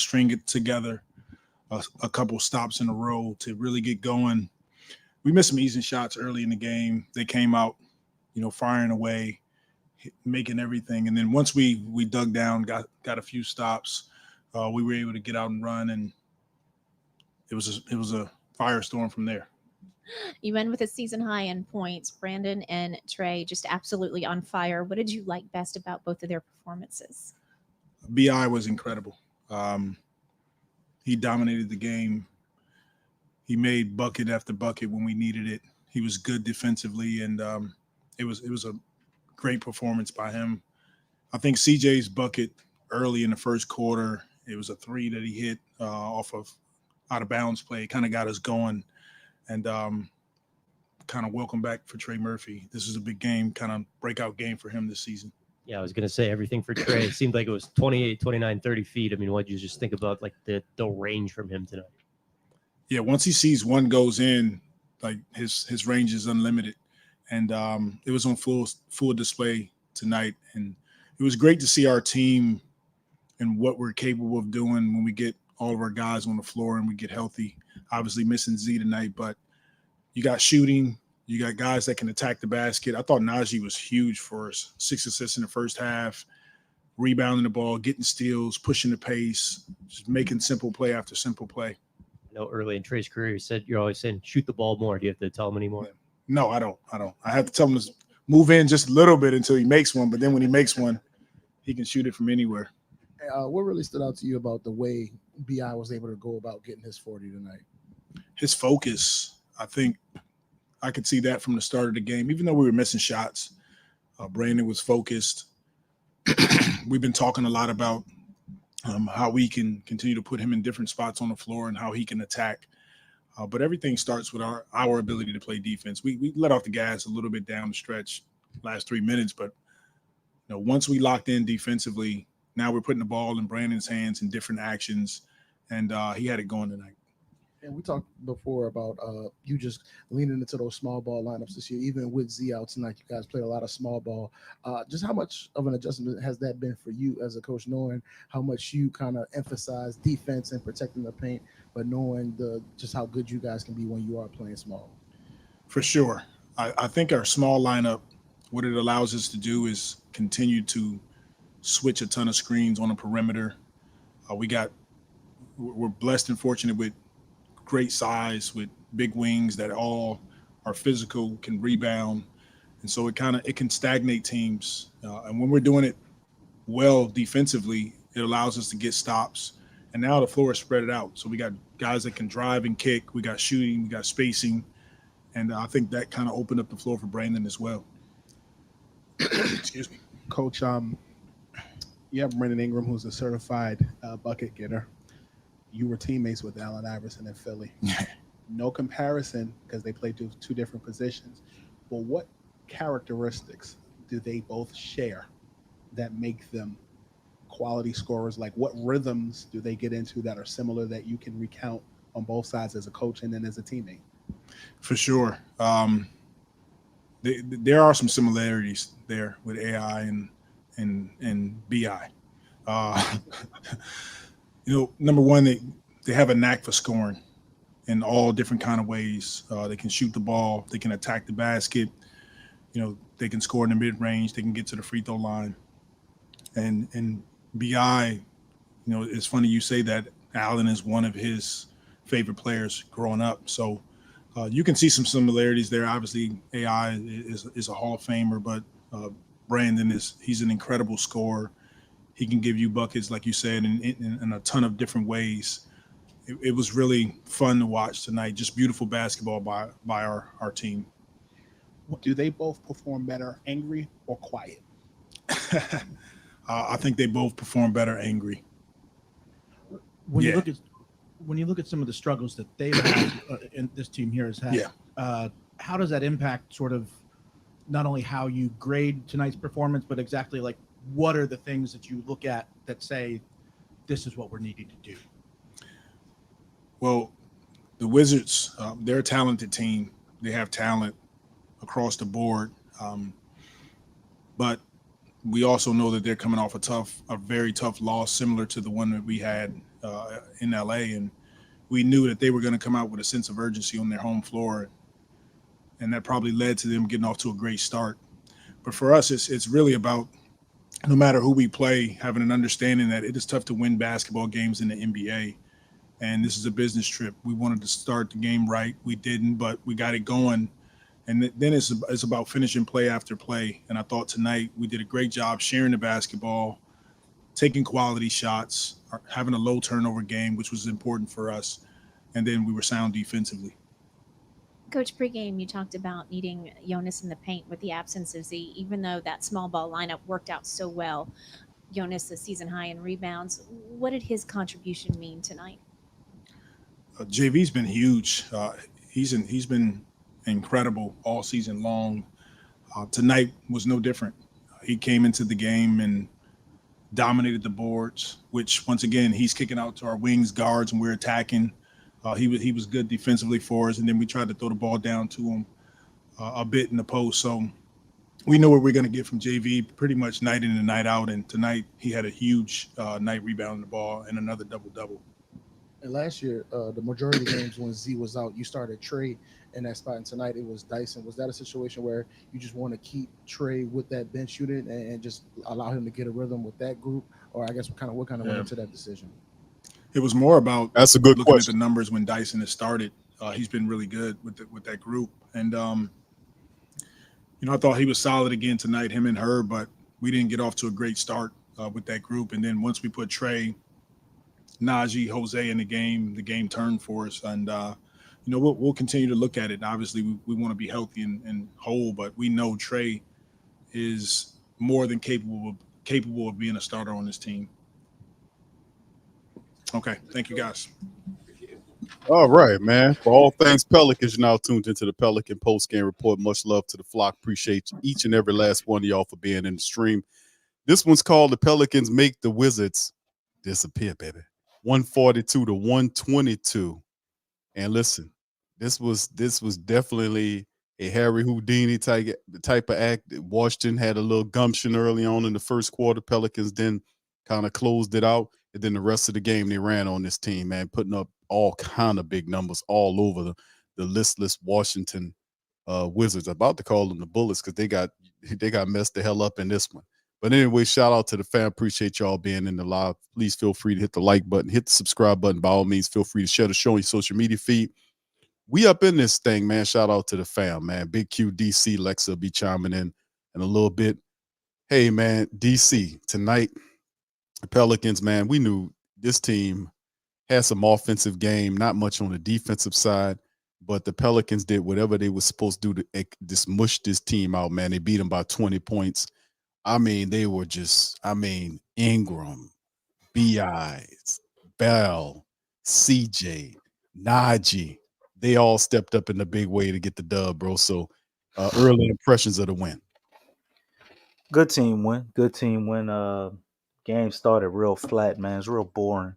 string it together a couple stops in a row to really get going. We missed some easy shots early in the game. They came out, firing away, making everything. And then once we dug down, got a few stops, we were able to get out and run, and it was a firestorm from there. You end with a season high in points. Brandon and Trey just absolutely on fire. What did you like best about both of their performances? BI was incredible. He dominated the game. He made bucket after bucket when we needed it. He was good defensively, and it was a great performance by him. I think CJ's bucket early in the first quarter, it was a three that he hit off of out of bounds play. It kind of got us going, and kind of welcome back for Trey Murphy. This is a big game, kind of breakout game for him this season. Yeah, I was going to say everything for Trey. It seemed like it was 28, 29, 30 feet. I mean, what did you just think about, like, the range from him tonight? Yeah, once he sees one goes in, like, his range is unlimited. And it was on full display tonight. And it was great to see our team and what we're capable of doing when we get all of our guys on the floor and we get healthy. Obviously missing Z tonight, but you got shooting. You got guys that can attack the basket. I thought Najee was huge for us. 6 assists in the first half, rebounding the ball, getting steals, pushing the pace, just making simple play after simple play. I know early in Trey's career, you're always saying, shoot the ball more. Do you have to tell him anymore? No, I don't. I have to tell him to move in just a little bit until he makes one. But then when he makes one, he can shoot it from anywhere. What really stood out to you about the way BI was able to go about getting his 40 tonight? His focus. I think I could see that from the start of the game. Even though we were missing shots, Brandon was focused. We've been talking a lot about how we can continue to put him in different spots on the floor and how he can attack. But everything starts with our ability to play defense. We let off the gas a little bit down the stretch last 3 minutes, but once we locked in defensively, now we're putting the ball in Brandon's hands in different actions, and he had it going tonight. And we talked before about you just leaning into those small ball lineups this year. Even with Z out tonight, you guys played a lot of small ball. Just how much of an adjustment has that been for you as a coach, knowing how much you kind of emphasize defense and protecting the paint, but knowing just how good you guys can be when you are playing small? For sure. I think our small lineup, what it allows us to do is continue to switch a ton of screens on the perimeter. We're blessed and fortunate with great size, with big wings that all are physical, can rebound. And so it can stagnate teams. And when we're doing it well defensively, it allows us to get stops. And now the floor is spread out. So we got guys that can drive and kick. We got shooting, we got spacing. And I think that kind of opened up the floor for Brandon as well. Excuse me. Coach, you have Brandon Ingram, who's a certified bucket getter. You were teammates with Allen Iverson in Philly. No comparison because they play two different positions. But what characteristics do they both share that make them quality scorers? Like, what rhythms do they get into that are similar that you can recount on both sides as a coach and then as a teammate? For sure. There are some similarities there with AI and BI. Number one, they have a knack for scoring in all different kind of ways. They can shoot the ball. They can attack the basket. They can score in the mid-range. They can get to the free throw line. And BI, it's funny you say that. Allen is one of his favorite players growing up. So you can see some similarities there. Obviously, AI is a Hall of Famer, but Brandon he's an incredible scorer. He can give you buckets, like you said, in a ton of different ways. It was really fun to watch tonight. Just beautiful basketball by our team. Do they both perform better angry or quiet? I think they both perform better angry. When you look at some of the struggles that they've had, and this team here has had, how does that impact sort of not only how you grade tonight's performance, but exactly like what are the things that you look at that say this is what we're needing to do? Well, the Wizards, they're a talented team. They have talent across the board. But we also know that they're coming off a very tough loss, similar to the one that we had in LA, and we knew that they were going to come out with a sense of urgency on their home floor, and that probably led to them getting off to a great start. But for us, it's really about, no matter who we play, having an understanding that it is tough to win basketball games in the NBA. And this is a business trip. We wanted to start the game right. We didn't, but we got it going. And then it's about finishing play after play. And I thought tonight we did a great job sharing the basketball, taking quality shots, having a low turnover game, which was important for us. And then we were sound defensively. Coach, pregame, you talked about needing Jonas in the paint with the absence of Z, even though that small ball lineup worked out so well. Jonas, a season high in rebounds. What did his contribution mean tonight? JV's been huge. He's been incredible all season long. Tonight was no different. He came into the game and dominated the boards, which once again he's kicking out to our wings, guards, and we're attacking. He was good defensively for us, and then we tried to throw the ball down to him a bit in the post. So we know what we're going to get from JV pretty much night in and night out. And tonight he had a huge night rebounding the ball and another double-double. And last year, the majority of the games when Z was out, you started Trey in that spot, and tonight it was Dyson. Was that a situation where you just want to keep Trey with that bench unit and just allow him to get a rhythm with that group, or I guess what kind of went into that decision? It was more about That's a good looking question. at the numbers when Dyson has started. He's been really good with that group, and I thought he was solid again tonight, him and her, but we didn't get off to a great start with that group. And then once we put Trey, Najee, Jose in the game turned for us. And, we'll continue to look at it. And obviously, we want to be healthy and whole, but we know Trey is more than capable of being a starter on this team. Okay. Thank you, guys. All right, man. For all things Pelicans, you're now tuned into the Pelican Postgame Report. Much love to the flock. Appreciate each and every last one of y'all for being in the stream. This one's called The Pelicans Make the Wizards Disappear, baby. 142 to 122. And listen, this was definitely a Harry Houdini type of act. Washington had a little gumption early on in the first quarter. Pelicans then kind of closed it out. And then the rest of the game they ran on this team, man, putting up all kind of big numbers all over the listless Washington Wizards. I'm about to call them the Bullets because they got messed the hell up in this one. But anyway, shout out to the fam. Appreciate y'all being in the live. Please feel free to hit the like button, hit the subscribe button. By all means, feel free to share the show on your social media feed. We up in this thing, man. Shout out to the fam, man. Big Q, DC, Lexxah will be chiming in a little bit. Hey, man, DC, tonight, the Pelicans, man, we knew this team had some offensive game, not much on the defensive side, but the Pelicans did whatever they were supposed to do to just mush this team out, man. They beat them by 20 points. I mean, they were Ingram, B.I., Bell, CJ, Najee. They all stepped up in the big way to get the dub, bro. So early impressions of the win. Good team win. Game started real flat, man. It's real boring.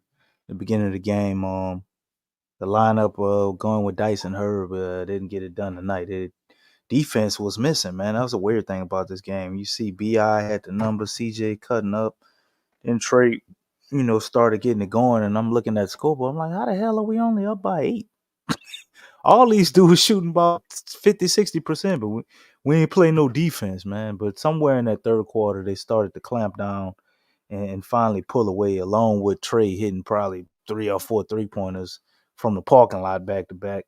The beginning of the game, the lineup going with Dyson Herb didn't get it done tonight. Defense was missing, man. That was a weird thing about this game. You see B.I. had the number, CJ cutting up, then Trey, started getting it going, and I'm looking at the scoreboard. I'm like, how the hell are we only up by 8? All these dudes shooting about 50, 60%, but we ain't play no defense, man. But somewhere in that third quarter, they started to clamp down and finally pull away, along with Trey hitting probably 3 or 4 3-pointers from the parking lot back to back.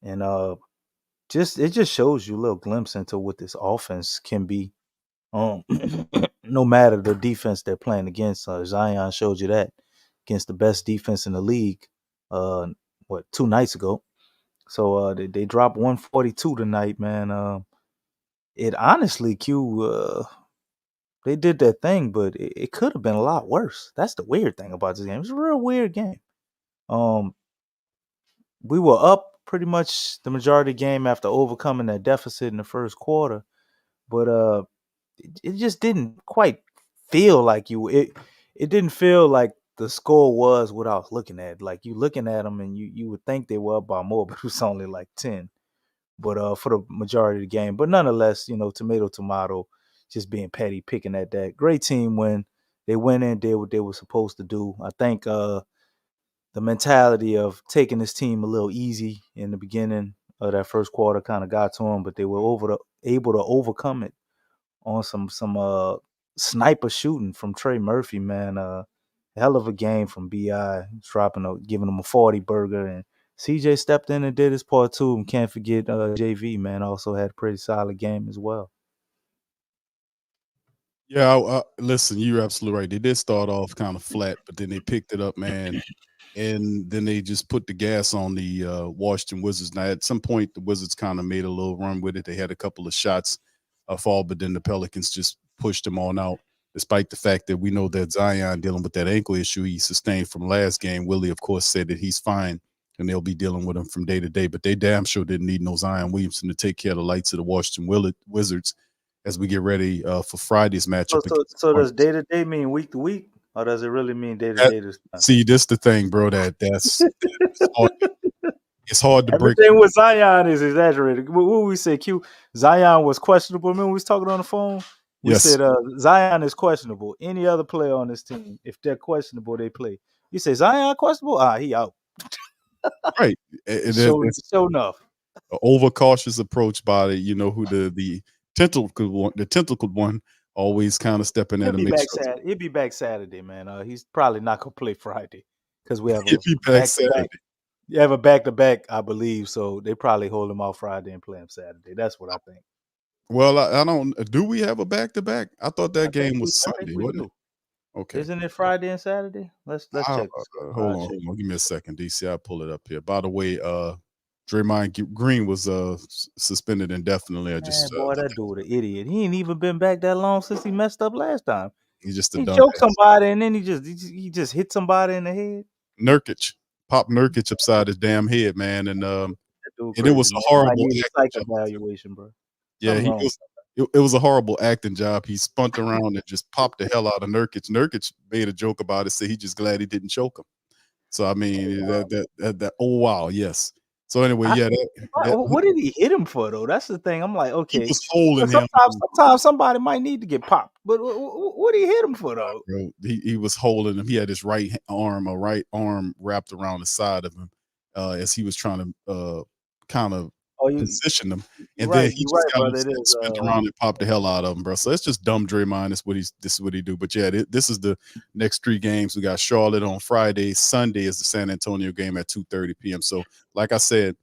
And it just shows you a little glimpse into what this offense can be. No matter the defense they're playing against. Zion showed you that against the best defense in the league 2 nights ago. So they dropped 142 tonight, man. It honestly, they did their thing, but it could have been a lot worse. That's the weird thing about this game. It's a real weird game. We were up pretty much the majority of the game after overcoming that deficit in the first quarter, but it just didn't quite feel like it didn't feel like the score was what I was looking at. Like, you looking at them and you would think they were up by more, but it was only like 10. But for the majority of the game. But nonetheless, tomato, just being petty, picking at that. Great team win. They went in, did what they were supposed to do. I think the mentality of taking this team a little easy in the beginning of that first quarter kind of got to them, but they were able to overcome it on some sniper shooting from Trey Murphy, man. Hell of a game from BI, giving him a 40 burger, and CJ stepped in and did his part too. And can't forget JV, man, also had a pretty solid game as well. Yeah, listen, you're absolutely right. They did start off kind of flat, but then they picked it up, man. And then they just put the gas on the Washington Wizards. Now, at some point, the Wizards kind of made a little run with it. They had a couple of shots fall, but then the Pelicans just pushed them on out, despite the fact that we know that Zion dealing with that ankle issue he sustained from last game. Willie, of course, said that he's fine, and they'll be dealing with him from day to day. But they damn sure didn't need no Zion Williamson to take care of the lights of the Washington Wizards as we get ready for Friday's matchup. So does day to day mean week to week, or does it really mean day to day? See, this the thing, bro. That's hard. It's hard to break. Everything with Zion is exaggerated. What we say? Zion was questionable. Remember we was talking on the phone. We said Zion is questionable. Any other player on this team, if they're questionable, they play. You say Zion questionable? He out. Right. Sure enough. An overcautious approach by the tentacled one always kind of stepping in and make sure. He'll be back Saturday, man. He's probably not gonna play Friday because we have he'll be back Saturday. You have a back-to-back, I believe, so they probably hold him off Friday and play him Saturday. That's what I think. Well, I don't. Do we have a back-to-back? I thought that game was Sunday, wasn't it? Okay. Isn't it Friday and Saturday? Let's check. Hold on. Give me a second, DC. I'll pull it up here. By the way, Draymond Green was suspended indefinitely. That dude, an idiot. He ain't even been back that long since he messed up last time. He choked somebody and then he just hit somebody in the head. Nurkic popped Nurkic upside his damn head, man, and it was a horrible evaluation, bro. Yeah, it was a horrible acting job. He spun around and just popped the hell out of Nurkic. Nurkic made a joke about it, said he's just glad he didn't choke him. So I mean, oh wow, yes. So anyway, what did he hit him for though? That's the thing. I'm like, okay, he was holding him. Sometimes somebody might need to get popped, but what did he hit him for though? Bro, he was holding him. He had his right arm wrapped around the side of him as he was trying to kind of position him, and then he just kind of spun around and popped the hell out of him, bro. So it's just dumb Draymond. This is what he do. But yeah, this is the next 3 games. We got Charlotte on Friday. Sunday is the San Antonio game at 2:30 p.m. So like I said,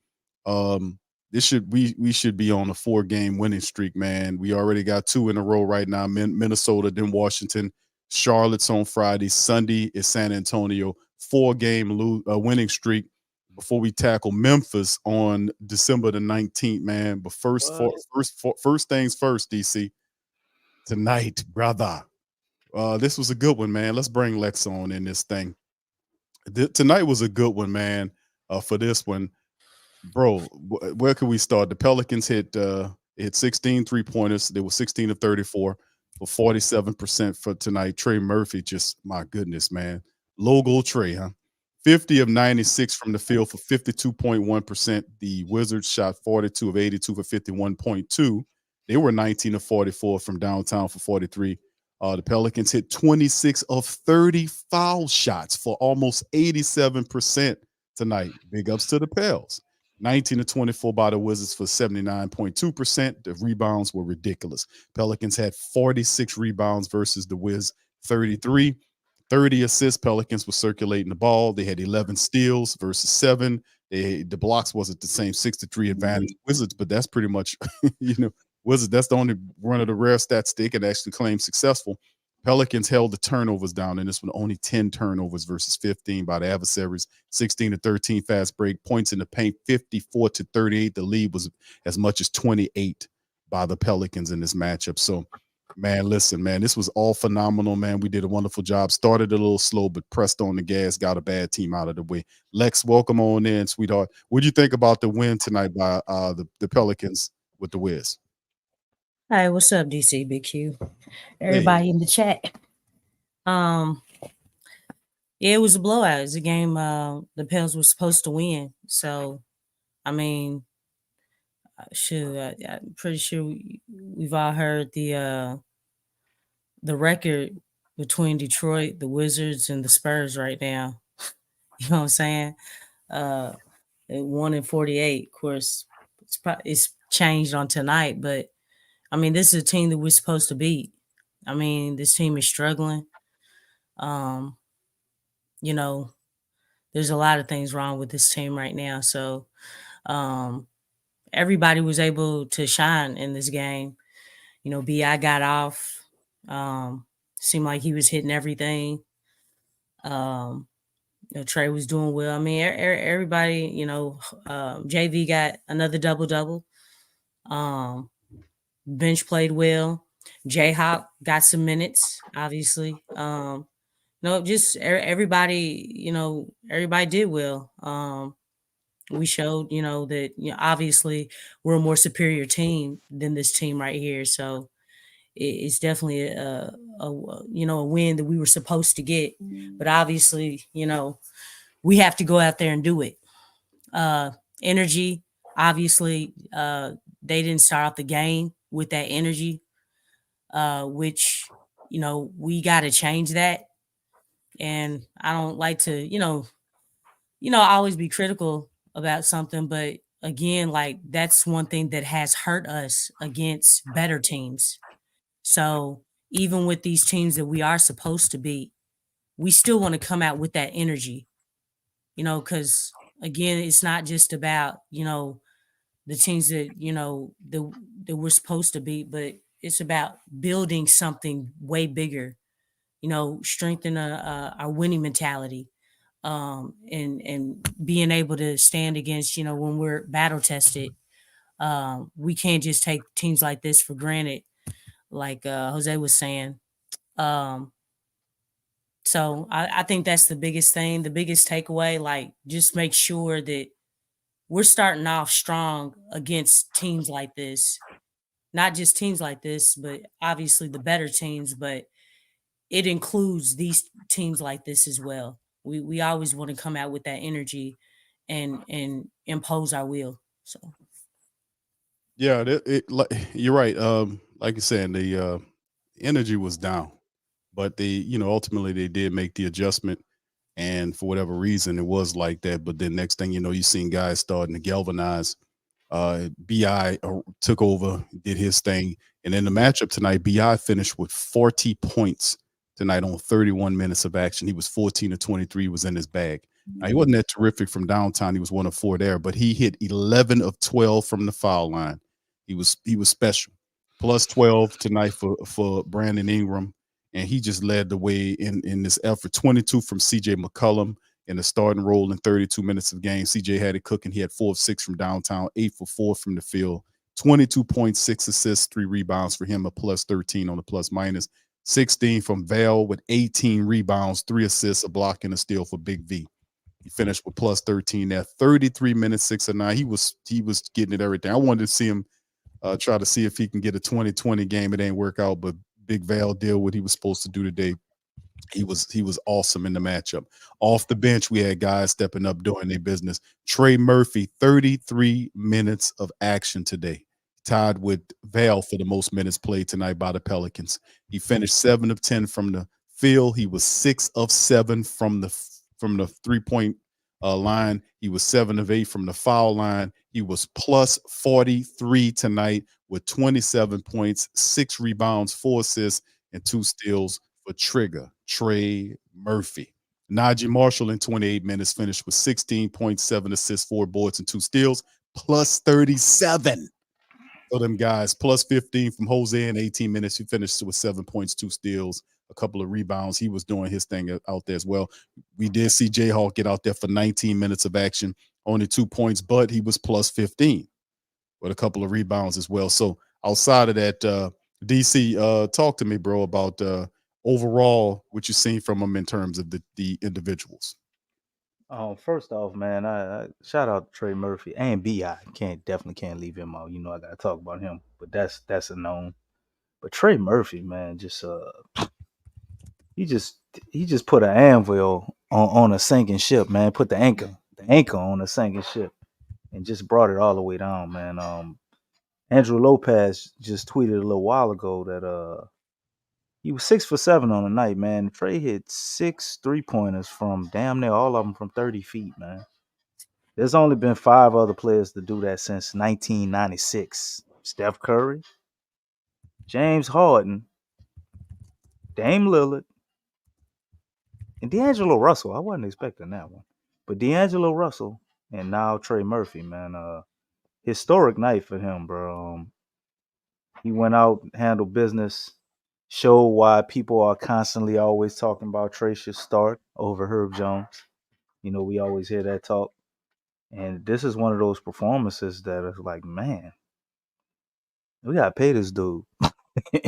we should be on a 4-game winning streak, man. We already got 2 in a row right now. Minnesota, then Washington. Charlotte's on Friday. Sunday is San Antonio. 4-game winning streak before we tackle Memphis on December the 19th, man. But first things first, DC. Tonight, brother. This was a good one, man. Let's bring Lex on in this thing. Tonight was a good one, man. For this one, bro, where could we start? The Pelicans hit 16 3-pointers. They were 16 of 34 for 47% for tonight. Trey Murphy, just my goodness, man. Logo Trey, huh? 50 of 96 from the field for 52.1%. The Wizards shot 42 of 82 for 51.2. They were 19 of 44 from downtown for 43. The Pelicans hit 26 of 30 foul shots for almost 87% tonight. Big ups to the Pels. 19 of 24 by the Wizards for 79.2%. The rebounds were ridiculous. Pelicans had 46 rebounds versus the Wiz 33. 30 assists. Pelicans were circulating the ball. They had 11 steals versus 7. The blocks wasn't the same 6-3 advantage Wizards, but that's pretty much, Wizards, that's the only one of the rare stats they can actually claim successful. Pelicans held the turnovers down in this one, only 10 turnovers versus 15 by the adversaries, 16 to 13 fast break, points in the paint, 54 to 38. The lead was as much as 28 by the Pelicans in this matchup. So, man, listen, man, this was all phenomenal, man. We did a wonderful job. Started a little slow, but pressed on the gas, got a bad team out of the way. Lex, welcome on in, sweetheart. What do you think about the win tonight by the Pelicans with the Wiz? Hi, what's up, DC, Big Q? Everybody in the chat. Yeah, it was a blowout. It's a game the Pels were supposed to win. So, I mean, I'm pretty sure we've all heard the record between Detroit, the Wizards, and the Spurs right now. You know what I'm saying? At 1-48, of course, it's changed on tonight, but I mean, this is a team that we're supposed to beat. I mean, this team is struggling. You know, there's a lot of things wrong with this team right now. So everybody was able to shine in this game. You know, BI got off. Seemed like he was hitting everything. Trey was doing well. I mean, everybody, JV got another double-double. Bench played well. J-Hop got some minutes, obviously. Just everybody, everybody did well. We showed, that obviously we're a more superior team than this team right here. So it's definitely a win that we were supposed to get. But obviously, we have to go out there and do it. Energy, obviously, they didn't start off the game with that energy, which, we got to change that. And I don't like to, always be critical about something, but again, like that's one thing that has hurt us against better teams. So even with these teams that we are supposed to beat, we still want to come out with that energy, because again, it's not just about, the teams that, that we're supposed to beat, but it's about building something way bigger, strengthen our winning mentality, and being able to stand against, when we're battle tested. We can't just take teams like this for granted, like Jose was saying. So I think that's the biggest thing, the biggest takeaway. Like, just make sure that we're starting off strong against teams like this. Not just teams like this, but obviously the better teams, but it includes these teams like this as well. We always want to come out with that energy and impose our will. So Yeah, you're right. Like you said, the energy was down, but ultimately they did make the adjustment, and for whatever reason, it was like that. But then next thing you know, you seen guys starting to galvanize. Bi took over, did his thing, and in the matchup tonight, Bi finished with 40 points tonight on 31 minutes of action. He was 14 to 23, was in his bag. Now, he wasn't that terrific from downtown. He was 1 of 4 there, but he hit 11 of 12 from the foul line. He was special. Plus 12 tonight for Brandon Ingram, and he just led the way in this effort. 22 from CJ McCollum in the starting role in 32 minutes of game. CJ had it cooking. He had 4 of 6 from downtown, 8 for 4 from the field, 22.6 assists, 3 rebounds for him, a plus 13 on the plus minus. 16 from Val with 18 rebounds, 3 assists, a block, and a steal for Big V. He finished with plus 13 there. 33 minutes, 6 of 9. He was getting it everything. I wanted to see him try to see if he can get a 20-20 game. It ain't work out, but Big Val did what he was supposed to do today. He was awesome in the matchup. Off the bench, we had guys stepping up, doing their business. Trey Murphy, 33 minutes of action today, tied with Val for the most minutes played tonight by the Pelicans. He finished 7 of 10 from the field. He was 6 of 7 from the 3-point line. He was 7 of 8 from the foul line. He was plus 43 tonight with 27 points, 6 rebounds, 4 assists, and 2 steals for Trigger Trey Murphy. Najee Marshall in 28 minutes finished with 16.7 assists, 4 boards, and 2 steals, plus 37 for them guys, plus 15 from Jose in 18 minutes. He finished with 7 points, 2 steals, a couple of rebounds. He was doing his thing out there as well. We did see Jayhawk get out there for 19 minutes of action, only 2 points, but he was plus 15 with a couple of rebounds as well. So outside of that, DC, talk to me, bro, about overall what you've seen from him in terms of the individuals. First off, man, I shout out to Trey Murphy and Bi. Definitely can't leave him out. I gotta talk about him, but that's a known. But Trey Murphy, man, he just put an anvil on a sinking ship, man. Put the anchor on a sinking ship, and just brought it all the way down, man. Andrew Lopez just tweeted a little while ago that He was 6 for 7 on the night, man. Trey hit 6 3-pointers from damn near all of them from 30 feet, man. There's only been 5 other players to do that since 1996. Steph Curry, James Harden, Dame Lillard, and D'Angelo Russell. I wasn't expecting that one. But D'Angelo Russell and now Trey Murphy, man. Historic night for him, bro. He went out, handled business, showed why people are constantly always talking about Trey should start over Herb Jones. You know, we always hear that talk. And this is one of those performances that is like, man, we gotta pay this dude.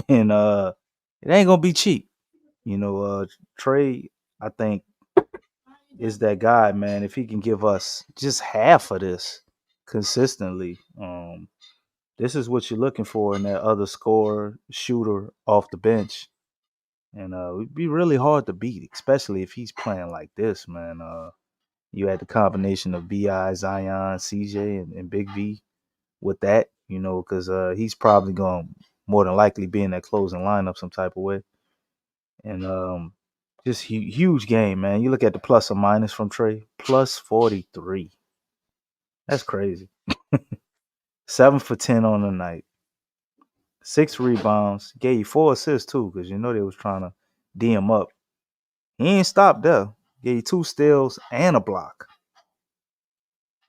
And it ain't gonna be cheap. You know, Trey, I think, is that guy, man. If he can give us just half of this consistently, this is what you're looking for in that other scorer, shooter off the bench. And it'd be really hard to beat, especially if he's playing like this, man. You had the combination of BI, Zion, CJ, and Big V with that, you know, because he's probably going to more than likely be in that closing lineup some type of way. And just huge game, man. You look at the plus or minus from Trey, plus 43. That's crazy. 7 for 10 on the night. 6 rebounds. Gave you 4 assists, too, because you know they was trying to D him up. He ain't stopped there. Gave you 2 steals and a block.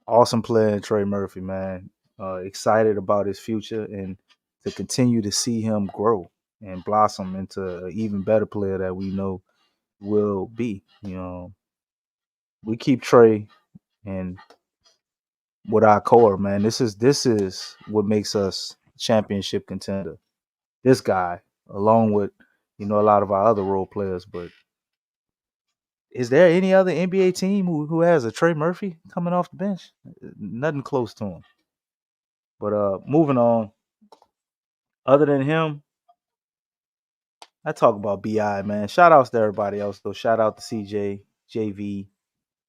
Awesome player, Trey Murphy, man. Excited about his future and to continue to see him grow and blossom into an even better player that we know will be. You know, we keep Trey and with our core, man. This is what makes us championship contender. This guy, along with, you know, a lot of our other role players. But is there any other NBA team who has a Trey Murphy coming off the bench? Nothing close to him. But moving on. Other than him, I talk about BI, man. Shout outs to everybody else, though. Shout out to CJ, JV,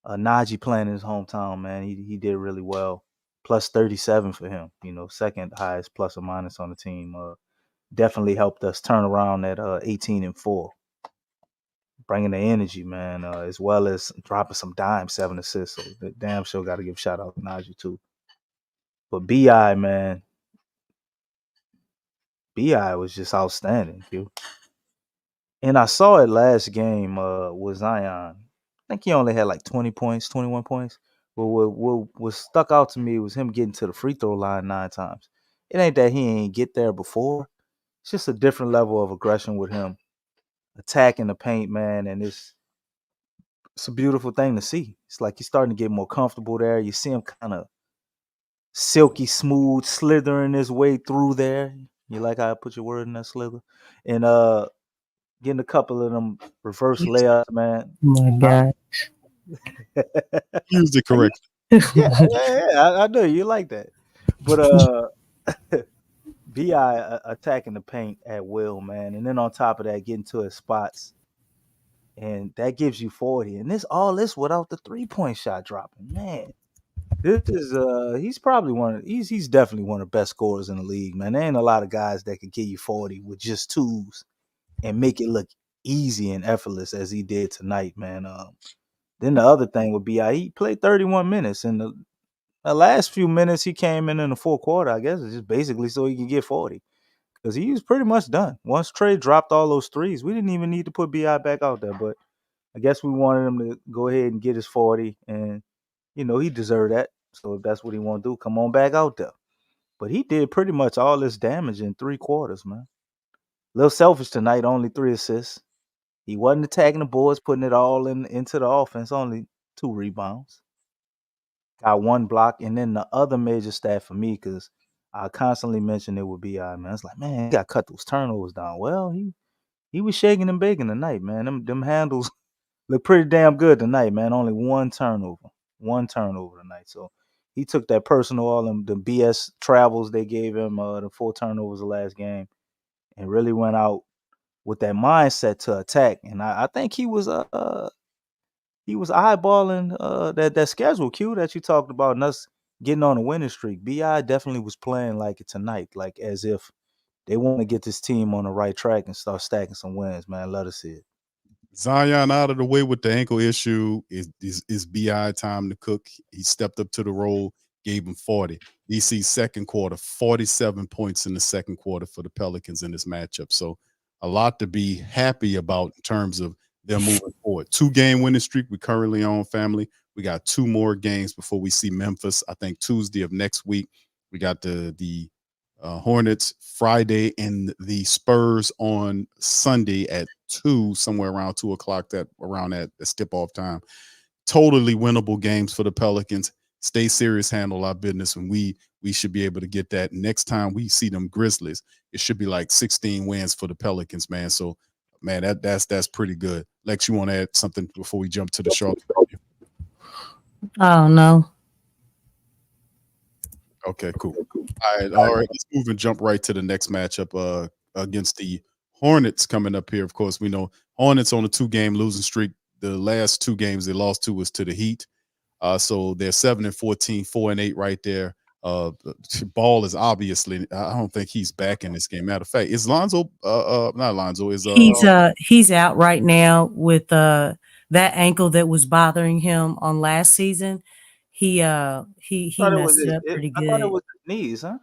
Najee playing in his hometown, man. He did really well. Plus 37 for him, you know, second highest plus or minus on the team. Definitely helped us turn around at 18-4. Bringing the energy, man, as well as dropping some dimes, 7 assists. So the damn sure got to give shout out to Najee, too. But BI, man, BI was just outstanding, dude. And I saw it last game with Zion. I think he only had like 20 points, 21 points. But what stuck out to me was him getting to the free throw line 9 times. It ain't that he ain't get there before. It's just a different level of aggression with him. Attacking the paint, man, and it's a beautiful thing to see. It's like he's starting to get more comfortable there. You see him kind of silky smooth, slithering his way through there. You like how I put your word in that, slither? And getting a couple of them reverse layups, man. Oh my God. Used it correctly. Yeah. I know you like that. But BI attacking the paint at will, man. And then on top of that, getting to his spots. And that gives you 40. And all this without the 3-point shot dropping. Man. This is he's probably he's definitely one of the best scorers in the league, man. There ain't a lot of guys that can get you 40 with just twos and make it look easy and effortless as he did tonight, man. Then the other thing would be he played 31 minutes, and the last few minutes he came in the fourth quarter, I guess, is just basically so he could get 40 because he was pretty much done. Once Trey dropped all those threes, we didn't even need to put BI back out there, but I guess we wanted him to go ahead and get his 40, and you know he deserved that. So if that's what he want to do, come on back out there. But he did pretty much all this damage in 3 quarters, man. A little selfish tonight, only 3 assists. He wasn't attacking the boards, putting it all into the offense, only 2 rebounds. Got 1 block. And then the other major stat for me, because I constantly mention it with BI, man. It's like, man, he got to cut those turnovers down. Well, he was shaking and baking tonight, man. Them handles look pretty damn good tonight, man. Only 1 turnover. 1 turnover tonight. So he took that personal, all them the BS travels they gave him, the 4 turnovers the last game, and really went out with that mindset to attack. And I think he was eyeballing that schedule Q that you talked about and us getting on a winning streak. BI definitely was playing like it tonight, like as if they want to get this team on the right track and start stacking some wins, man. Let us see it. Zion out of the way with the ankle issue. Is BI time to cook? He stepped up to the role, gave him 40. DC second quarter, 47 points in the second quarter for the Pelicans in this matchup. So a lot to be happy about in terms of them moving forward. 2-game winning streak we currently on, family. We got 2 more games before we see Memphis. I think Tuesday of next week. We got the Hornets Friday and the Spurs on Sunday at 2, somewhere around 2 o'clock, around that tip off time. Totally winnable games for the Pelicans. Stay serious, handle our business, and we should be able to get that. Next time we see them Grizzlies, it should be like 16 wins for the Pelicans, man. So, man, that's pretty good. Lex, you want to add something before we jump to the Charlotte? Oh no. Okay, cool. All right. Let's move and jump right to the next matchup against the Hornets coming up here. Of course, we know Hornets on a 2-game losing streak. The last 2 games they lost to was to the Heat. So they're 7-14, 4-8 right there. Ball is obviously, I don't think he's back in this game. Matter of fact, is Lonzo not Lonzo, is he's out right now with that ankle that was bothering him on last season. He messed it up pretty good. I thought it was his knees, huh?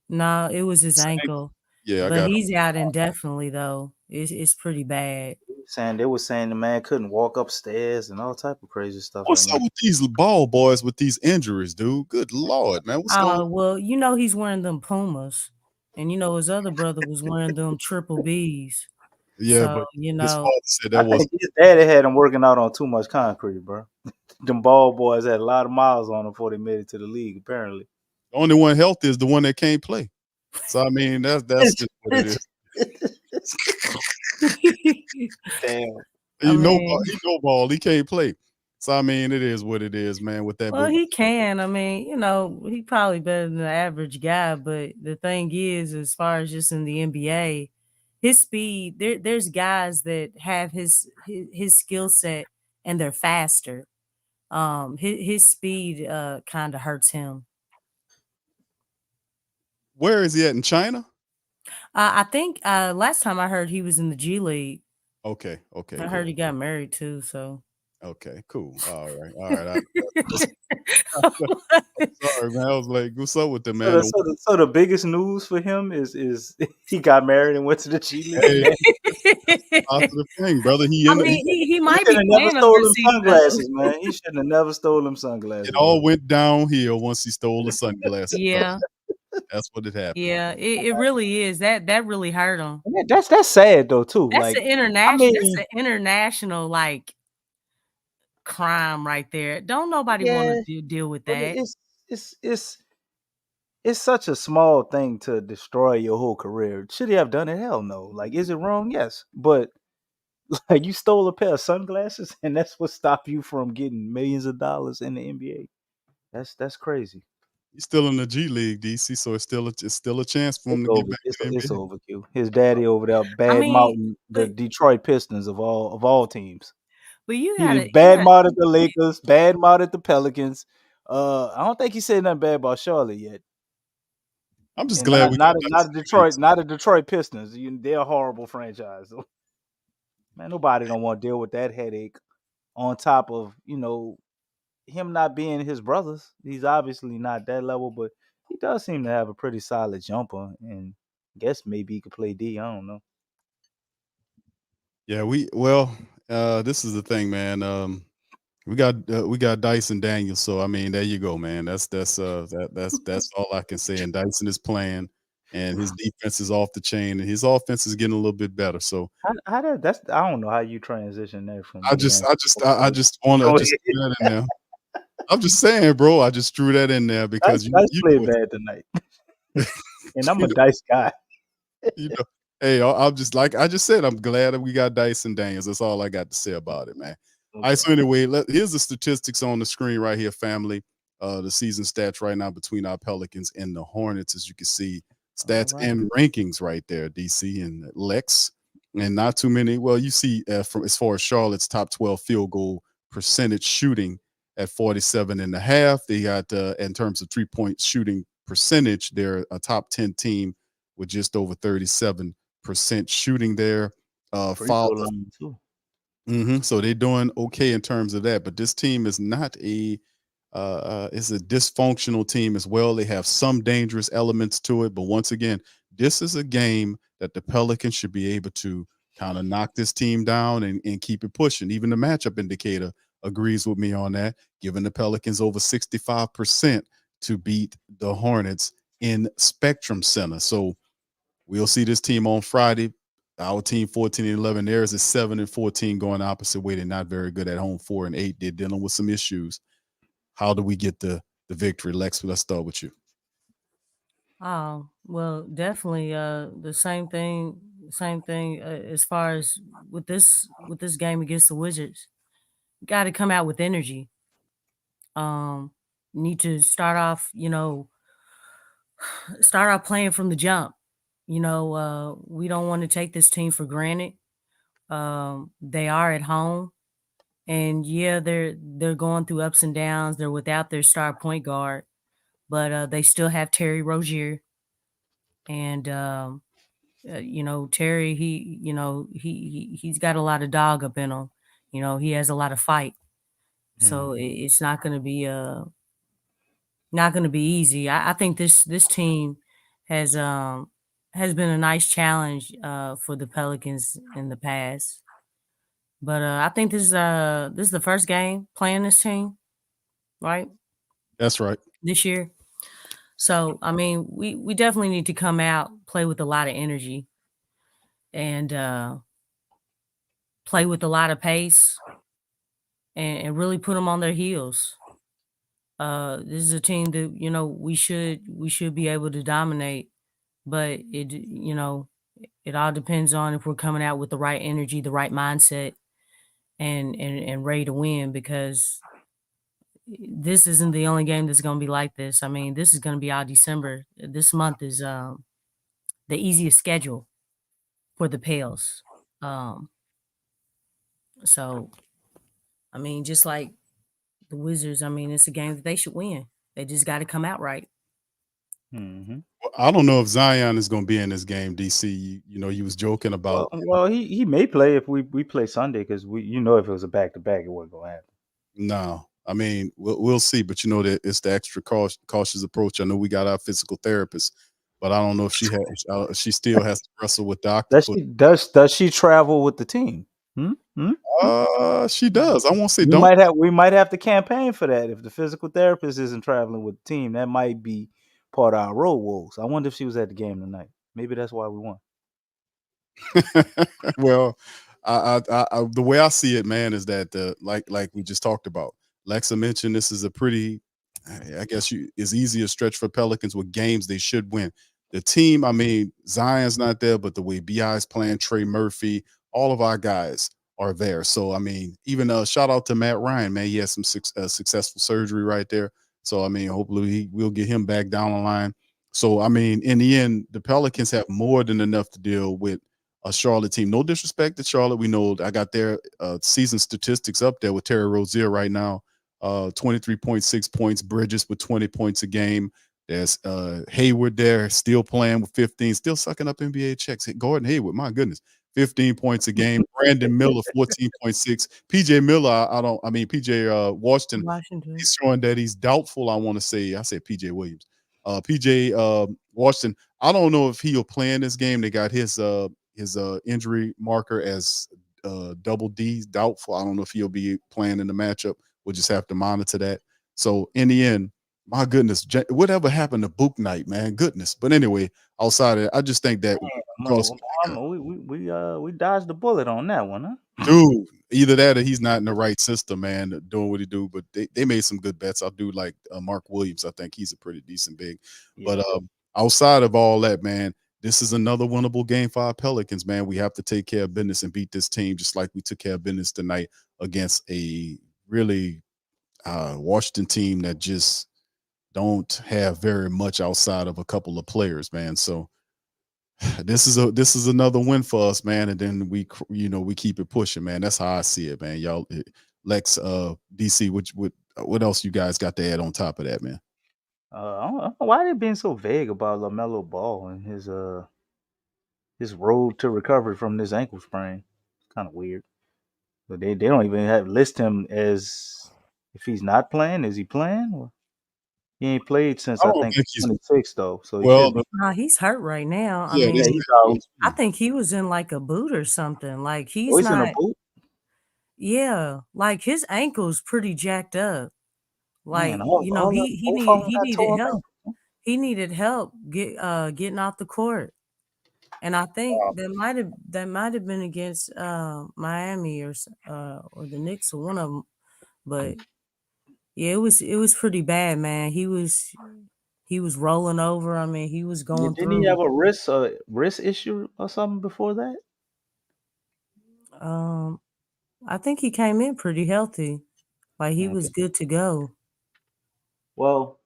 No, it was his ankle. Yeah, but he's out indefinitely though. It's pretty bad. They were saying the man couldn't walk upstairs and all type of crazy stuff. What's up with these ball boys with these injuries, dude? Good Lord, man. What's going on? Well, he's wearing them Pumas, and his other brother was wearing them Triple Bs. Yeah, so, but his father said I think his daddy had him working out on too much concrete, bro. Them ball boys had a lot of miles on them before they made it to the league, apparently. The only one healthy is the one that can't play. So, I mean, that's just what it is. Damn. He no ball. He can't play. So, I mean, it is what it is, man, with that. Well, he can. I mean, he probably better than the average guy. But the thing is, as far as just in the NBA, his speed, there's guys that have his skill set and they're faster. His speed kind of hurts him. Where is he at in China? I think last time I heard he was in the G League. Okay. I heard he got married too. So. Okay, cool. All right. Sorry, man. I was like, what's up with the man? So the biggest news for him is he got married and went to the G League. Hey, the thing, brother. He might be never stole them sunglasses, man. He shouldn't have never stole them sunglasses. It all went downhill once he stole the sunglasses. Yeah. That's what it happened. Yeah, it really is. That really hurt him. That's sad though too. That's an international like crime right there. Don't nobody want to deal with that. It's such a small thing to destroy your whole career. Should he have done it? Hell no. Like, is it wrong? Yes, but like you stole a pair of sunglasses and that's what stopped you from getting millions of dollars in the NBA. That's crazy. He's still in the G League, DC, so it's still a chance for him to get back to the NBA. It's over, Q. His daddy over there mouthing the Detroit Pistons of all teams. But he mouthing the Lakers, bad mouthing the Pelicans. I don't think he said nothing bad about Charlotte yet. I'm just glad not a Detroit Pistons. They're a horrible franchise. So, man, nobody don't want to deal with that headache. On top of him not being his brothers, he's obviously not that level, but he does seem to have a pretty solid jumper, and I guess maybe he could play D. I don't know. Yeah, this is the thing, man. We got Dyson Daniels, so I mean, there you go, man. That's all I can say. And Dyson is playing, and his defense is off the chain, and his offense is getting a little bit better. So I don't know how you transition there from. I just want to just throw that in there. I'm just saying, bro. I just threw that in there because you played bad tonight, and I'm a Dice guy. Hey, I'm just like I just said. I'm glad that we got Dyson Daniels. That's all I got to say about it, man. Okay. All right. So anyway, here's the statistics on the screen right here, family. The season stats right now between our Pelicans and the Hornets, as you can see, stats and rankings right there, DC and Lex, and not too many. Well, you see from as far as Charlotte's top 12 field goal percentage shooting at 47.5. They got in terms of 3-point shooting percentage, they're a top 10 team with just over 37% shooting there. Free Foul. throw line too. So they're doing okay in terms of that. But this team is not it's a dysfunctional team as well. They have some dangerous elements to it. But once again, this is a game that the Pelicans should be able to kind of knock this team down and keep it pushing. Even the matchup indicator agrees with me on that, giving the Pelicans over 65% to beat the Hornets in Spectrum Center. So we'll see this team on Friday. Our team 14-11. Theirs is 7-14, going the opposite way. They're not very good at home. 4-8. They're dealing with some issues. How do we get the victory, Lex? Let's start with you. Well, definitely the same thing as far as with this game against the Wizards. Got to come out with energy. Need to start off playing from the jump. We don't want to take this team for granted. They are at home, and yeah, they're going through ups and downs. They're without their star point guard, but they still have Terry Rozier, and Terry, he's got a lot of dog up in him. He has a lot of fight, so it's not going to be easy. I think this team has been a nice challenge for the Pelicans in the past. But I think this is the first game playing this team, right? That's right. This year. So, I mean, we definitely need to come out, play with a lot of energy, and play with a lot of pace, and really put them on their heels. This is a team that we should be able to dominate, but it all depends on if we're coming out with the right energy, the right mindset, and ready to win, because this isn't the only game that's going to be like this. I mean, this is going to be all December. This month is the easiest schedule for the Pels. So, I mean, just like the Wizards, I mean, it's a game that they should win. They just got to come out right. I don't know if Zion is going to be in this game, DC. You was joking about. Well, he may play if we play Sunday, because if it was a back-to-back, it wasn't going to happen. No, I mean, we'll see. But that it's the extra cautious approach. I know we got our physical therapist, but I don't know if she still has to wrestle with doctor. Does she travel with the team? She does. I won't say we might have to campaign for that. If the physical therapist isn't traveling with the team, that might be part of our road woes. I wonder if she was at the game tonight. Maybe that's why we won. Well, I the way I see it, man, is that like we just talked about. Lexxah mentioned this is a pretty, I guess it's easy a stretch for Pelicans with games they should win. The team, I mean, Zion's not there, but the way BI's playing, Trey Murphy, all of our guys are there. So, I mean, even shout out to Matt Ryan, man. He has some successful surgery right there. So, I mean, hopefully we'll get him back down the line. So, I mean, in the end, the Pelicans have more than enough to deal with a Charlotte team. No disrespect to Charlotte. We know I got their season statistics up there with Terry Rozier right now. 23.6 points, Bridges with 20 points a game. There's Hayward there, still playing with 15, still sucking up NBA checks. Gordon Hayward, my goodness, 15 points a game. Brandon Miller, 14.6. PJ Miller, PJ Washington, he's showing that he's doubtful. I said PJ Williams. PJ Washington, I don't know if he'll play in this game. They got his injury marker as double D, doubtful. I don't know if he'll be playing in the matchup. We'll just have to monitor that. So in the end, my goodness, whatever happened to Book Night, man? Goodness. But anyway, outside of it, I just think that we dodged the bullet on that one, huh? Dude, either that or he's not in the right system, man, doing what he do. But they made some good bets. I do like Mark Williams. I think he's a pretty decent big. Yeah. But outside of all that, man, this is another winnable game for our Pelicans, man. We have to take care of business and beat this team just like we took care of business tonight against a really Washington team that just don't have very much outside of a couple of players, man. So this is another win for us, man. And then we keep it pushing, man. That's how I see it, man. Y'all, Lex, DC, what else you guys got to add on top of that, man? I don't know why they being so vague about LaMelo Ball and his road to recovery from this ankle sprain. It's kind of weird. But they don't even list him as if he's not playing. Is he playing? Well, he ain't played since I I don't think think he's 26 though, so he well. should be. Nah, he's hurt right now. I Yeah, Yeah, this mean, he's out. I think he was in like a boot or something. Like Oh, he's he's in a not. boot. Yeah, like his ankle's pretty jacked up. Like Man, all the, he both of them he got needed tore up help. ankles. He needed help getting off the court. And I think that might have been against Miami or the Knicks or one of them. But yeah, it was pretty bad, man. He was rolling over. I mean, he was Yeah, going didn't he have through. a wrist issue or something before that? I think he came in pretty healthy. Like he was Okay. good to go. Well,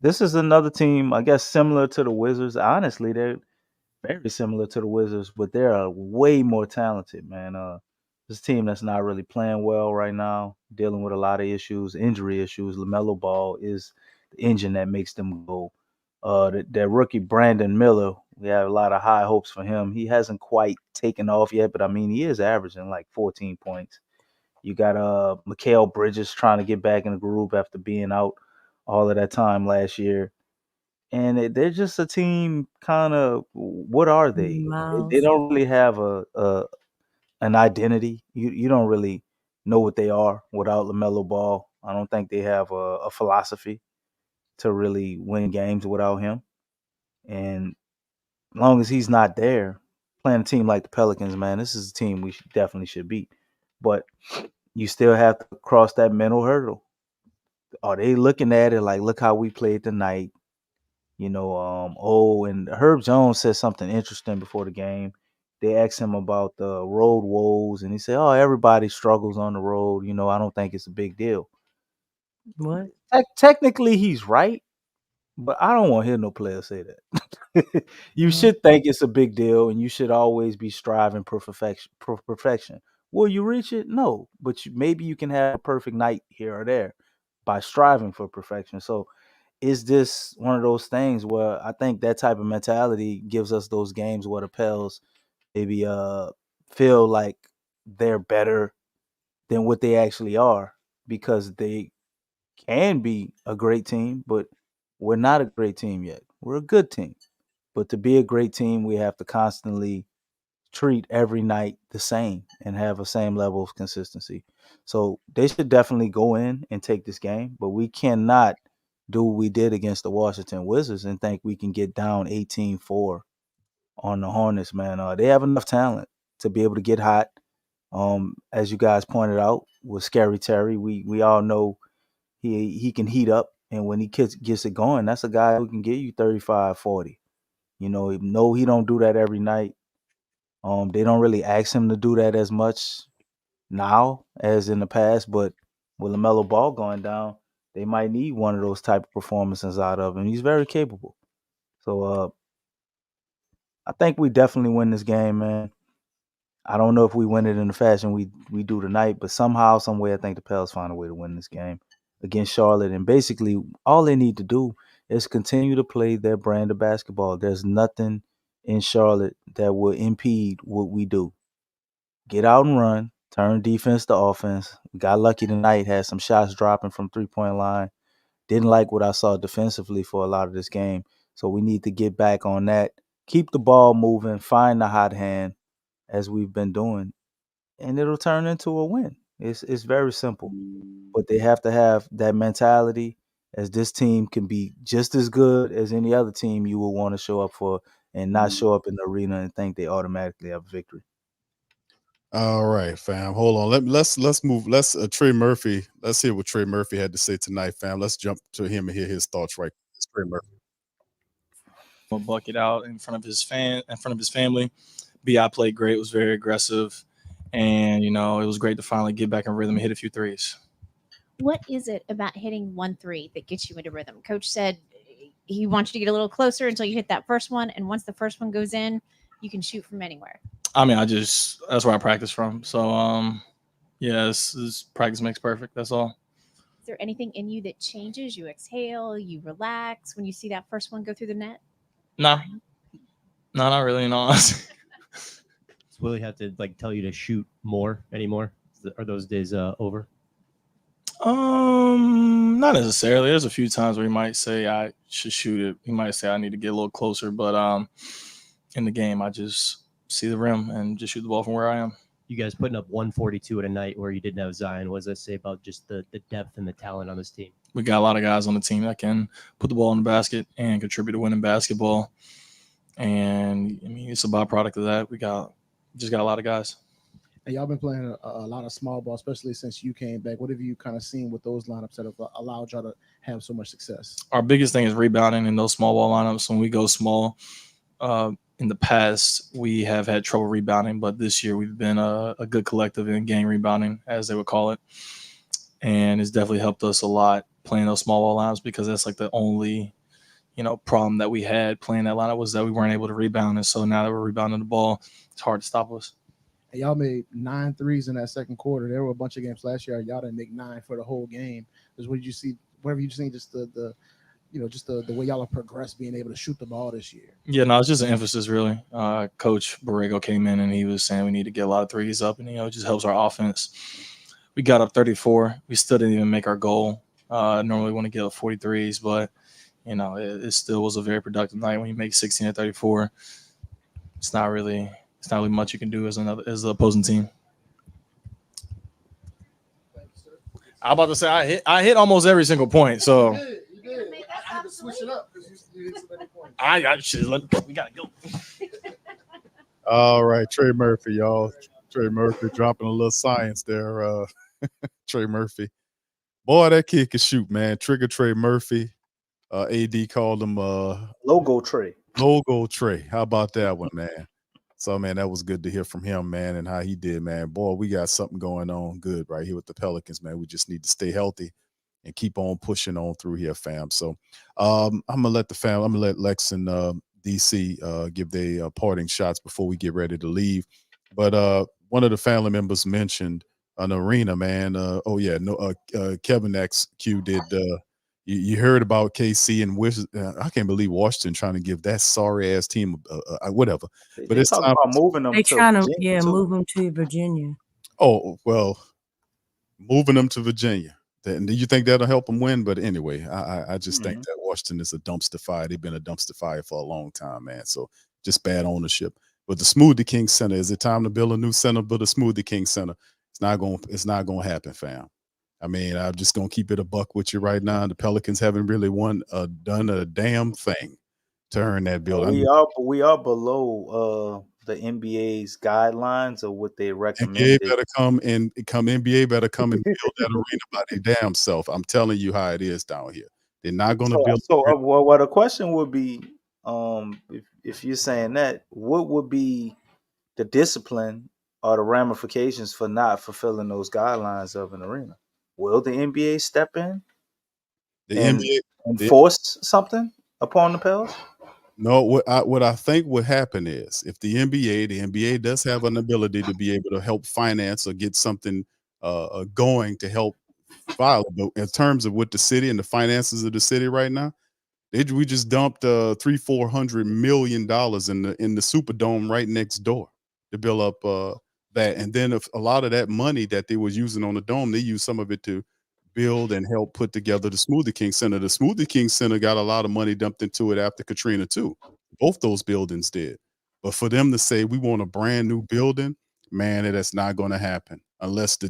this is another team, I guess, similar to the Wizards. Honestly, they're very similar to the Wizards, but they're way more talented, man. This team that's not really playing well right now, dealing with a lot of issues, injury issues. LaMelo Ball is the engine that makes them go. That rookie Brandon Miller, we have a lot of high hopes for him. He hasn't quite taken off yet, but I mean, he is averaging like 14 points. You got Mikal Bridges trying to get back in the groove after being out all of that time last year. And they're just a team kind of, what are they? They Miles. don't really have an identity. You don't really know what they are without LaMelo Ball. I don't think they have a philosophy to really win games without him. And as long as he's not there, playing a team like the Pelicans, man, this is a team we definitely should beat. But you still have to cross that mental hurdle. Are they looking at it like, look how we played tonight? And Herb Jones said something interesting before the game. They asked him about the road woes, and he said, "Oh, everybody struggles on the road. I don't think it's a big deal." What? Technically, he's right, but I don't want to hear no player say that. You Mm, should think it's a big deal, and you should always be striving for perfection. Will you reach it? No, but maybe you can have a perfect night here or there by striving for perfection. So is this one of those things where I think that type of mentality gives us those games where the Pels maybe feel like they're better than what they actually are because they can be a great team, but we're not a great team yet. We're a good team. But to be a great team, we have to constantly treat every night the same and have a same level of consistency. So they should definitely go in and take this game, but we cannot do what we did against the Washington Wizards and think we can get down 18-4 on the Hornets, man. They have enough talent to be able to get hot. As you guys pointed out with Scary Terry, we all know he can heat up, and when he gets it going, that's a guy who can get you 35, 40. No, he don't do that every night. They don't really ask him to do that as much now as in the past, but with LaMelo Ball going down, they might need one of those type of performances out of him. He's very capable. So I think we definitely win this game, man. I don't know if we win it in the fashion we do tonight, but somehow, some way, I think the Pels find a way to win this game against Charlotte. And basically, all they need to do is continue to play their brand of basketball. There's nothing in Charlotte that will impede what we do. Get out and run, turn defense to offense. We got lucky tonight, had some shots dropping from 3-point line. Didn't like what I saw defensively for a lot of this game. So we need to get back on that. Keep the ball moving, find the hot hand as we've been doing, and it'll turn into a win. It's very simple. But they have to have that mentality as this team can be just as good as any other team you will want to show up for and not show up in the arena and think they automatically have a victory. All right, fam. Hold on. Let's move. Trey Murphy. Let's hear what Trey Murphy had to say tonight, fam. Let's jump to him and hear his thoughts right. It's Trey Murphy. A bucket out in front of his family. Bi played great, was very aggressive, and it was great to finally get back in rhythm and hit a few threes. What is it about hitting 1-3 that gets you into rhythm? Coach said he wants you to get a little closer until you hit that first one, and once the first one goes in, you can shoot from anywhere. I mean, that's where I practice from. So, yeah, this practice makes perfect. That's all. there anything in you that changes? You exhale, you relax when you see that first one go through the net? Nah, no, not really. No. Does Willie have to like tell you to shoot more anymore? Are those days over? Not necessarily. There's a few times where he might say I should shoot it. He might say I need to get a little closer, but in the game, I just see the rim and just shoot the ball from where I am. You guys putting up 142 at a night where you didn't have Zion. What does that say about just the depth and the talent on this team? We got a lot of guys on the team that can put the ball in the basket and contribute to winning basketball. And I mean, it's a byproduct of that. We just got a lot of guys. And y'all been playing a lot of small ball, especially since you came back. What have you kind of seen with those lineups that have allowed y'all to have so much success? Our biggest thing is rebounding in those small ball lineups. When we go small, in the past, we have had trouble rebounding, but this year we've been a good collective in gang rebounding, as they would call it. And it's definitely helped us a lot playing those small ball lineups, because that's like the only, problem that we had playing that lineup was that we weren't able to rebound. And so now that we're rebounding the ball, it's hard to stop us. And y'all made 9 threes in that second quarter. There were a bunch of games last year y'all didn't make 9 for the whole game. What did you see? Whatever you seen, just the way y'all have progressed, being able to shoot the ball this year. Yeah, no, it's just an emphasis, really. Coach Borrego came in and he was saying we need to get a lot of threes up, and it just helps our offense. We got up 34. We still didn't even make our goal. Normally we want to get up 43s, but it still was a very productive night. When you make 16 or 34, it's not really much you can do as the opposing team. I'm about to say I hit almost every single point. So You did. I had to switch it up because you did so many points. We gotta go. All right, Trey Murphy, y'all. Trey Murphy dropping a little science there. Trey Murphy. Boy, that kid can shoot, man. Trigger Trey Murphy. AD called him Logo Trey. Logo Trey. How about that one, man? So, man, that was good to hear from him, man, and how he did, man. Boy, we got something going on good right here with the Pelicans, man. We just need to stay healthy and keep on pushing on through here, fam. So I'm going to let Lex and DC give their parting shots before we get ready to leave. But one of the family members mentioned an arena, man. Kevin XQ did you heard about KC and I can't believe Washington trying to give that sorry ass team whatever. But it's time about moving them. They trying to Virginia, move them to Virginia. Oh well, moving them to Virginia. Do you think that'll help them win? But anyway, I just think that Washington is a dumpster fire. They've been a dumpster fire for a long time, man. So just bad ownership. But the Smoothie King Center, is it time to build a new center? But the Smoothie King Center, it's not going to happen, fam. I mean, I'm just going to keep it a buck with you right now. The Pelicans haven't really done a damn thing to earn that building. We are below the NBA's guidelines of what they recommend. NBA better come and build that arena by their damn self. I'm telling you how it is down here. They're not going to build. So, well, the question would be, if you're saying that, what would be the discipline or the ramifications for not fulfilling those guidelines of an arena? Will the NBA step in and enforce something upon the Pels? No, what I think would happen is if the NBA does have an ability to be able to help finance or get something going to help file. But in terms of what the city and the finances of the city right now, we just dumped $300-400 million in the Superdome right next door to build up that. And then if a lot of that money that they was using on the dome, they used some of it to build and help put together the Smoothie King Center. The Smoothie King Center got a lot of money dumped into it after Katrina too. Both those buildings did. But for them to say we want a brand new building, man, that's not going to happen unless the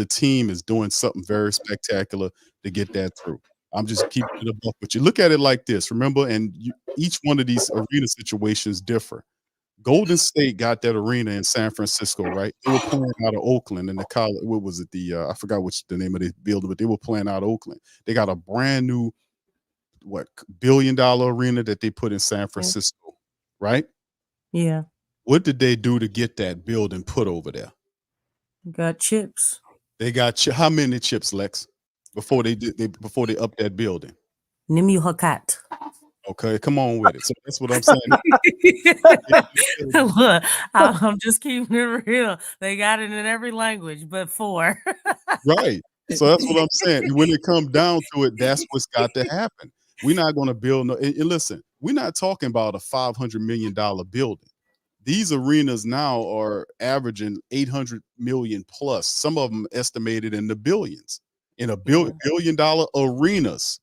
team is doing something very spectacular to get that through. I'm just keeping it a buck with you. Look at it like this. Remember, each one of these arena situations differ. Golden State got that arena in San Francisco, right? They were playing out of Oakland in the college. What was it? I forgot the name of the building, but they were playing out of Oakland. They got a brand new, $1 billion arena that they put in San Francisco, right? Yeah. What did they do to get that building put over there? Got chips. They got how many chips, Lex? Before they upped that building. Nimi Hakat. Okay, come on with it. So that's what I'm saying. Look, I'm just keeping it real. They got it in every language but 4. Right. So that's what I'm saying. When it comes down to it, that's what's got to happen. We're not going to build and listen, we're not talking about a $500 million building. These arenas now are averaging 800 million plus. Some of them estimated in the billions, in a billion dollar arenas,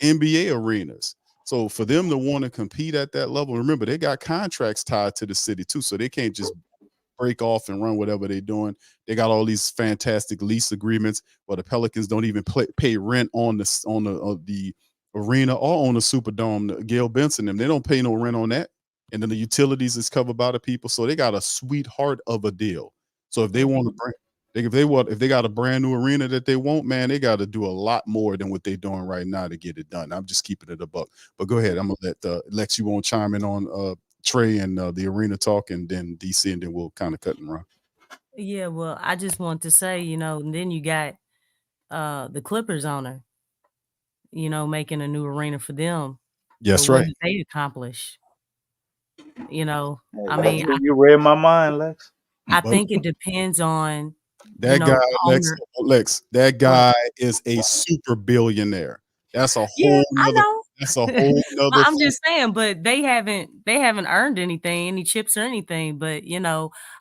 NBA arenas. So for them to want to compete at that level, remember they got contracts tied to the city too, so they can't just break off and run whatever they're doing. They got all these fantastic lease agreements where the Pelicans don't even pay rent on the arena or on the Superdome. Gail Benson them, they don't pay no rent on that, and then the utilities is covered by the people. So they got a sweetheart of a deal. So if they want to bring, if they got a brand new arena that they want, man, they got to do a lot more than what they're doing right now to get it done. I'm just keeping it a buck. But go ahead, I'm gonna let Lex, you want to chime in on Trey and the arena talk, and then DC, and then we'll kind of cut and run. Yeah, well, I just want to say, and then you got the Clippers owner, making a new arena for them. Yes, but what right. did they accomplish? I Hey, mean, you read my mind, Lex. I think it depends on that guy, the Lex. That guy is a super billionaire. That's a Yeah, whole I nother. know. That's a whole nother. I'm just saying, but they haven't earned any chips or anything. But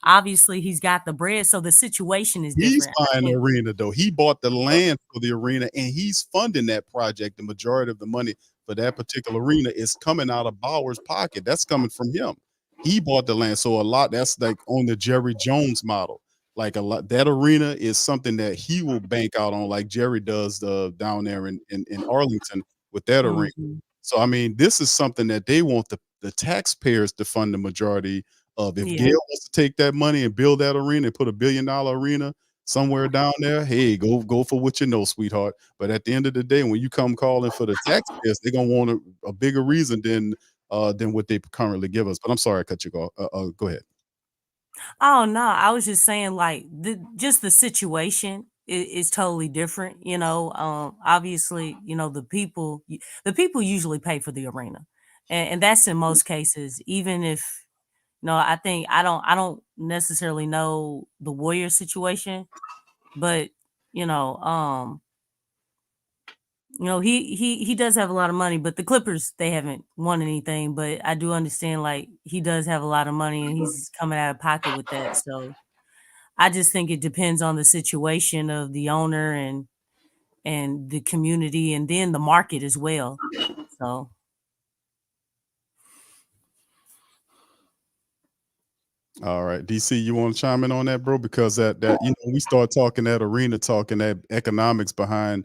obviously he's got the bread, so the situation is He's different. buying the arena though. He bought the land for the arena, and he's funding that project. The majority of the money for that particular arena is coming out of Bauer's pocket. That's coming from him. He bought the land, so a lot. That's like on the Jerry Jones model. Like a lot, that arena is something that he will bank out on, like Jerry does down there in Arlington with that arena. Mhm. So I mean, this is something that they want the taxpayers to fund the majority of. If Yeah. Gail wants to take that money and build that arena and put $1 billion arena somewhere down there, hey, go for what you know, sweetheart. But at the end of the day, when you come calling for the taxpayers, they're gonna want a bigger reason than what they currently give us. But I'm sorry I cut you off. Go ahead. Oh no, I was just saying like just the situation is totally different. Obviously, the people usually pay for the arena, and that's in most cases. Even if I think I don't necessarily know the Warrior situation, but he does have a lot of money, but the Clippers, they haven't won anything. But I do understand like he does have a lot of money and he's coming out of pocket with that. So I just think it depends on the situation of the owner and the community and then the market as well. So All right, DC, you want to chime in on that, bro? Because that we start talking that arena talk and that economics behind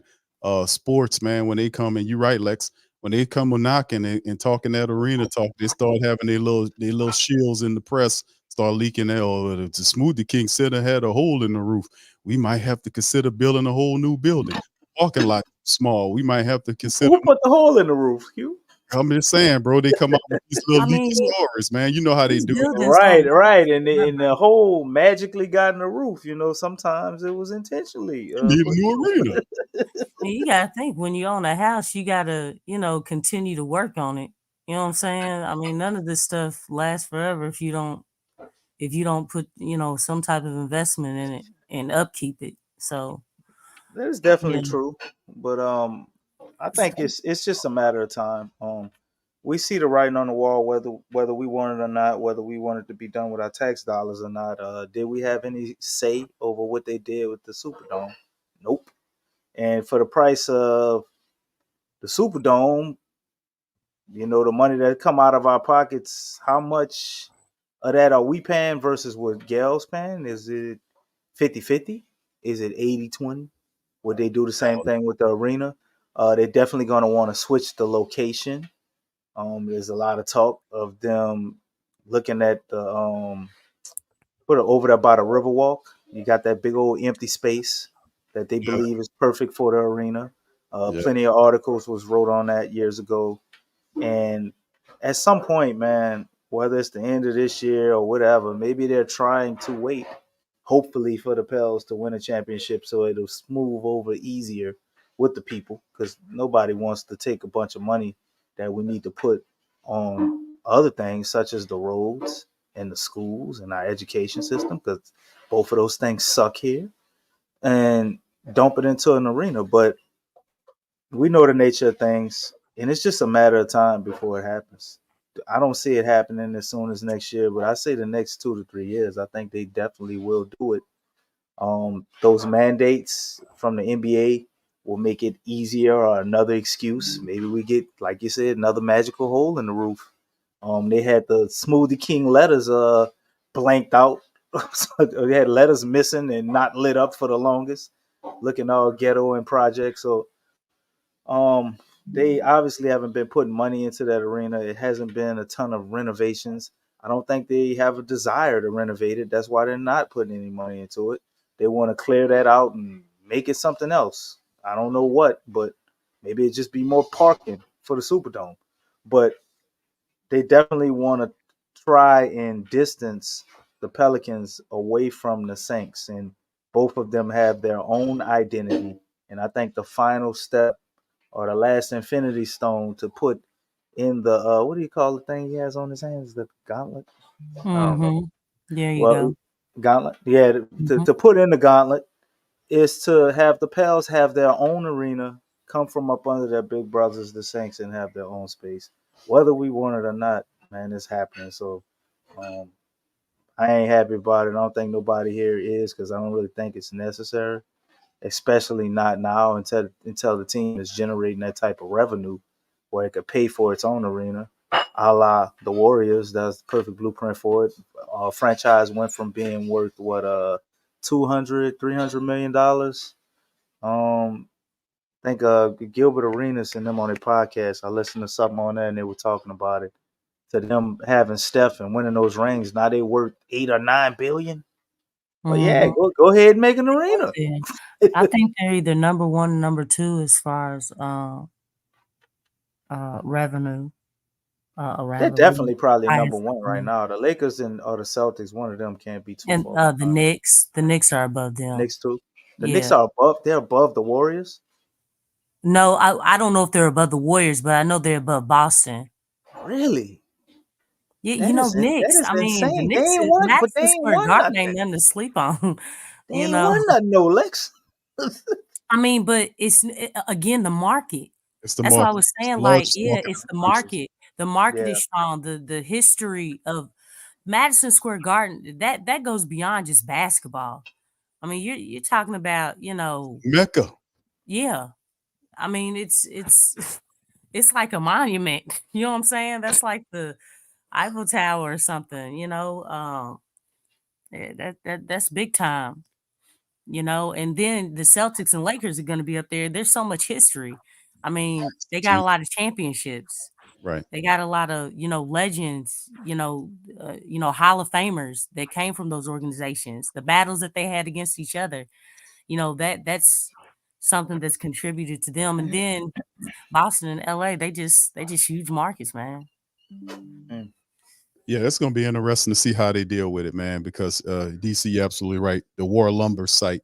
sports, man. When they come, and you're right, Lex, when they come knocking and talking that arena talk, they start having their little shields in the press start leaking out. Oh, the Smoothie King Center had a hole in the roof. We might have to consider building a whole new building. Parking lot small. We might have to consider. Who put the hole in the roof, Hugh? I'm just saying, bro. They come out with these little I leaky mean, stories, man. You know how they these do. buildings Right, don't right. And the hole magically got in the roof. Sometimes it was intentionally. You need a new arena. you gotta think when you own a house, you gotta, continue to work on it. You know what I'm saying? I mean, none of this stuff lasts forever if you don't put, some type of investment in it and upkeep it. So That is definitely yeah. true. But I think it's just a matter of time. We see the writing on the wall, whether we want it or not, whether we want it to be done with our tax dollars or not. Did we have any say over what they did with the Superdome? Nope. And for the price of the Superdome, the money that come out of our pockets, how much of that are we paying versus what Gail's paying? Is it 50-50? Is it 80-20? Would they do the same thing with the arena? They're definitely going to want to switch the location. There's a lot of talk of them looking at the over there by the Riverwalk. You got that big old empty space that they believe is perfect for the arena. Plenty of articles was wrote on that years ago. And at some point, man, whether it's the end of this year or whatever, maybe they're trying to wait, hopefully, for the Pels to win a championship so it'll smooth over easier with the people, because nobody wants to take a bunch of money that we need to put on other things such as the roads and the schools and our education system, because both of those things suck here. And dump it into an arena. But we know the nature of things, and it's just a matter of time before it happens. I don't see it happening as soon as next year, but I say the next 2 to 3 years. I think they definitely will do it. Those mandates from the NBA will make it easier, or another excuse. Maybe we get, like you said, another magical hole in the roof. They had the Smoothie King letters blanked out. They had letters missing and not lit up for the longest, looking all ghetto and project. So they obviously haven't been putting money into that arena. It hasn't been a ton of renovations. I don't think they have a desire to renovate it. That's why they're not putting any money into it. They want to clear that out and make it something else. I don't know what, but maybe it just be more parking for the Superdome. But they definitely want to try and distance the Pelicans away from the Saints, and both of them have their own identity. And I think the final step, or the last infinity stone to put in the what do you call the thing he has on his hands? The gauntlet? I don't know. There you Well, go. gauntlet. Yeah, to put in the gauntlet is to have the Pels have their own arena, come from up under their big brothers, the Saints, and have their own space. Whether we want it or not, man, it's happening. So I ain't happy about it. I don't think nobody here is, because I don't really think it's necessary, especially not now until the team is generating that type of revenue where it could pay for its own arena, a la the Warriors. That's the perfect blueprint for it. Franchise went from being worth what 200-300 million dollars. I think Gilbert Arenas and them on their podcast, I listened to something on that and they were talking about it. To them having Steph and winning those rings, now they worth 8 or 9 billion. But yeah, go ahead and make an arena. I think they're either number one or number two as far as revenue. They're definitely probably number one right now. The Lakers or the Celtics, one of them can't be too far. And the Knicks are above them. Knicks too. The Knicks are above. They're above the Warriors. No, I don't know if they're above the Warriors, but I know they're above Boston. Really? Yeah, you know, Knicks. I mean, the Knicks is Madison Square Garden ain't nothing to sleep on. They ain't won nothing, no Lex. I mean, but it's again the market. It's the That's market. what I was saying. Like, yeah, it's the market. The market is strong. The history of Madison Square Garden that goes beyond just basketball. I mean, you're talking about, you know, Mecca. Yeah, I mean, it's like a monument. You know what I'm saying? That's like the Eiffel Tower or something. You know, that's big time. You know, and then the Celtics and Lakers are going to be up there. There's so much history. I mean, they got a lot of championships. Right. They got a lot of, you know, legends, you know, Hall of Famers that came from those organizations. The battles that they had against each other, you know, that's something that's contributed to them. And then Boston and LA, they just huge markets, man. Yeah, it's going to be interesting to see how they deal with it, man, because DC, you're absolutely right. The War Lumber site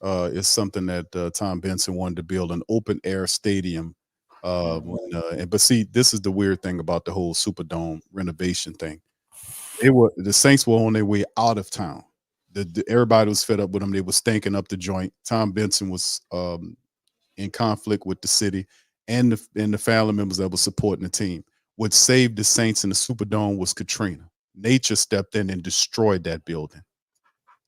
is something that Tom Benson wanted to build, an open air stadium. But see, this is the weird thing about the whole Superdome renovation thing. The Saints were on their way out of town. Everybody was fed up with them. They were stinking up the joint. Tom Benson was in conflict with the city and the family members that were supporting the team. What saved the Saints in the Superdome was Katrina. Nature stepped in and destroyed that building,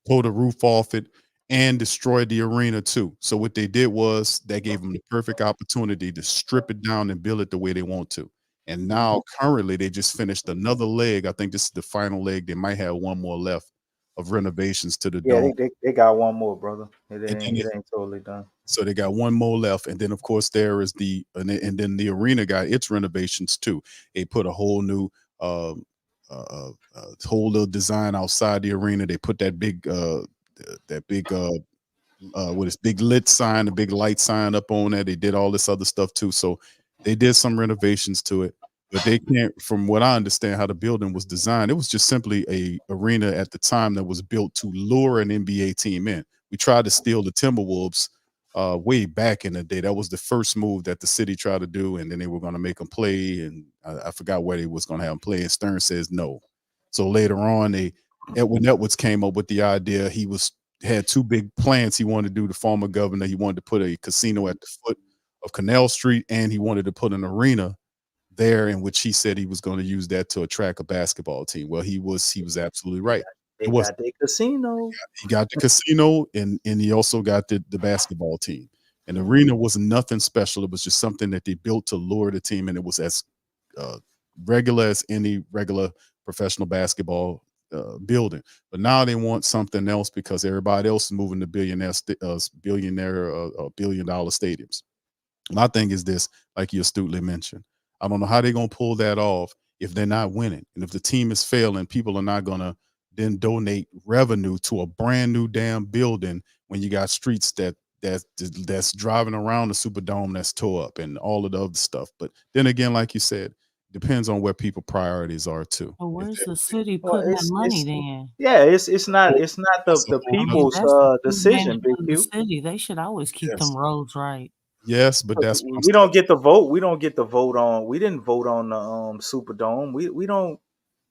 pulled the roof off it, and destroyed the arena too. So what they did was that gave them the perfect opportunity to strip it down and build it the way they want to. And now currently they just finished another leg. I think this is the final leg. They might have one more left of renovations to the dome. They got one more, brother. It ain't totally done. So they got one more left, and then of course there is and then the arena got its renovations too. They put a whole new whole little design outside the arena. They put that big big lit sign, a big light sign up on there. They did all this other stuff too. So they did some renovations to it, but they can't, from what I understand how the building was designed, it was just simply a arena at the time that was built to lure an NBA team in. We tried to steal the Timberwolves way back in the day. That was the first move that the city tried to do, and then they were going to make them play, and I forgot where they was going to have them play, and Stern says no. So later on, Edwin Edwards came up with the idea. He had two big plans he wanted to do. The former governor, he wanted to put a casino at the foot of Canal Street, and he wanted to put an arena there, in which he said he was going to use that to attract a basketball team. Well, he was absolutely right. They It was got their casino. he got the casino, and he also got the basketball team. And the arena was nothing special. It was just something that they built to lure the team, and it was as regular as any regular professional basketball building. But now they want something else because everybody else is moving to $1 billion stadiums. My thing is this, like you astutely mentioned, I don't know how they're going to pull that off if they're not winning. And if the team is failing, people are not going to then donate revenue to a brand new damn building when you got streets that's driving around the Superdome that's tore up and all of the other stuff. But then again, like you said, depends on where people priorities are too. But where's the city Well, putting that money then? it's not That's the a whole I mean, nother people's that's the decision, Big of the Q. city. They should always keep Yes. them roads right. Yes, but that's what I'm We saying. don't get the vote. We don't get the vote on. We didn't vote on the Superdome. We don't.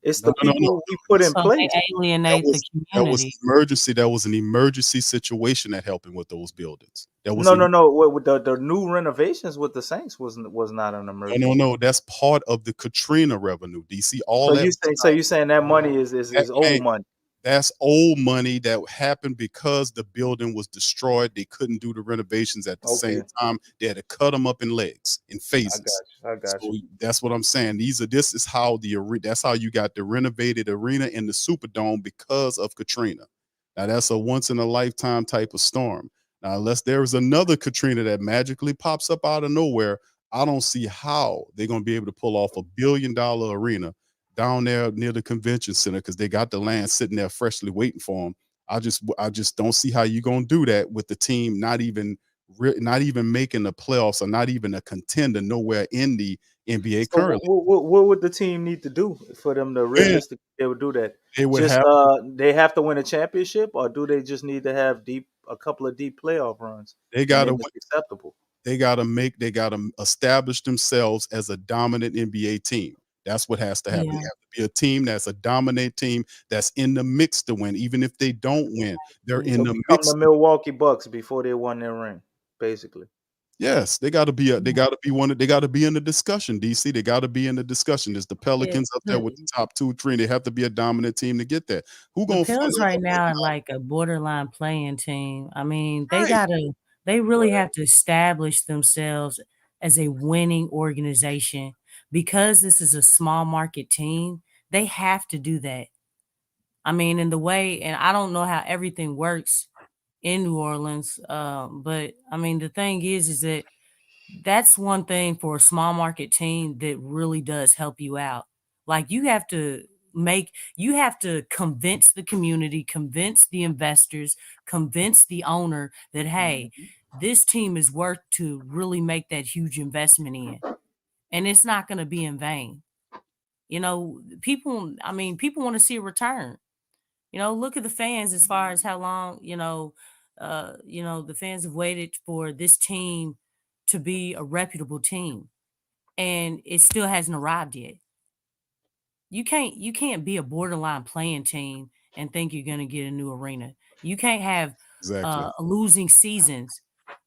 It's the No. people we put in So place. they That alienate the was community. emergency. That was an emergency situation that helping with those buildings. That was No. With the new renovations with the Saints was not an emergency. no. That's part of the Katrina revenue. DC, all So that. you saying that money is That old came- money? That's old money that happened because the building was destroyed. They couldn't do the renovations at the same time. They had to cut them up in legs, in phases. I got So you. that's what I'm saying. This is how that's how you got the renovated arena in the Superdome because of Katrina. Now that's a once in a lifetime type of storm. Now, unless there is another Katrina that magically pops up out of nowhere, I don't see how they're going to be able to pull off $1 billion arena down there near the convention center because they got the land sitting there freshly waiting for them. I just don't see how you're going to do that with the team not even making the playoffs or not even a contender nowhere in the NBA So currently. what would the team need to do for them to realistically be able to do that? They would Just have they have to win a championship, or do they just need to have a couple of deep playoff runs? they got to and then it's acceptable. they got to establish themselves as a dominant NBA team. That's what has to happen. They Yeah. have to be a team that's a dominant team that's in the mix to win. Even if they don't win, they're in So the become mix. the Milwaukee Bucks before they won their ring, basically. Yes, they got to be they got to be in the discussion, DC. They got to be in the discussion. There's the Pelicans up there with the top 2, 3, and they have to be a dominant team to get that. Who The gonna Pels follow right up now are right like a borderline playing team. I mean, Right. they really have to establish themselves as a winning organization because this is a small market team. They have to do that. I mean, in the way, and I don't know how everything works in New Orleans, but I mean, the thing is that that's one thing for a small market team that really does help you out. Like you have to convince the community, convince the investors, convince the owner that, hey, this team is worth to really make that huge investment in. And it's not going to be in vain. You know, people want to see a return. You know, look at the fans as far as how long, the fans have waited for this team to be a reputable team, and it still hasn't arrived yet. You can't be a borderline playing team and think you're going to get a new arena. You can't have Exactly. losing seasons.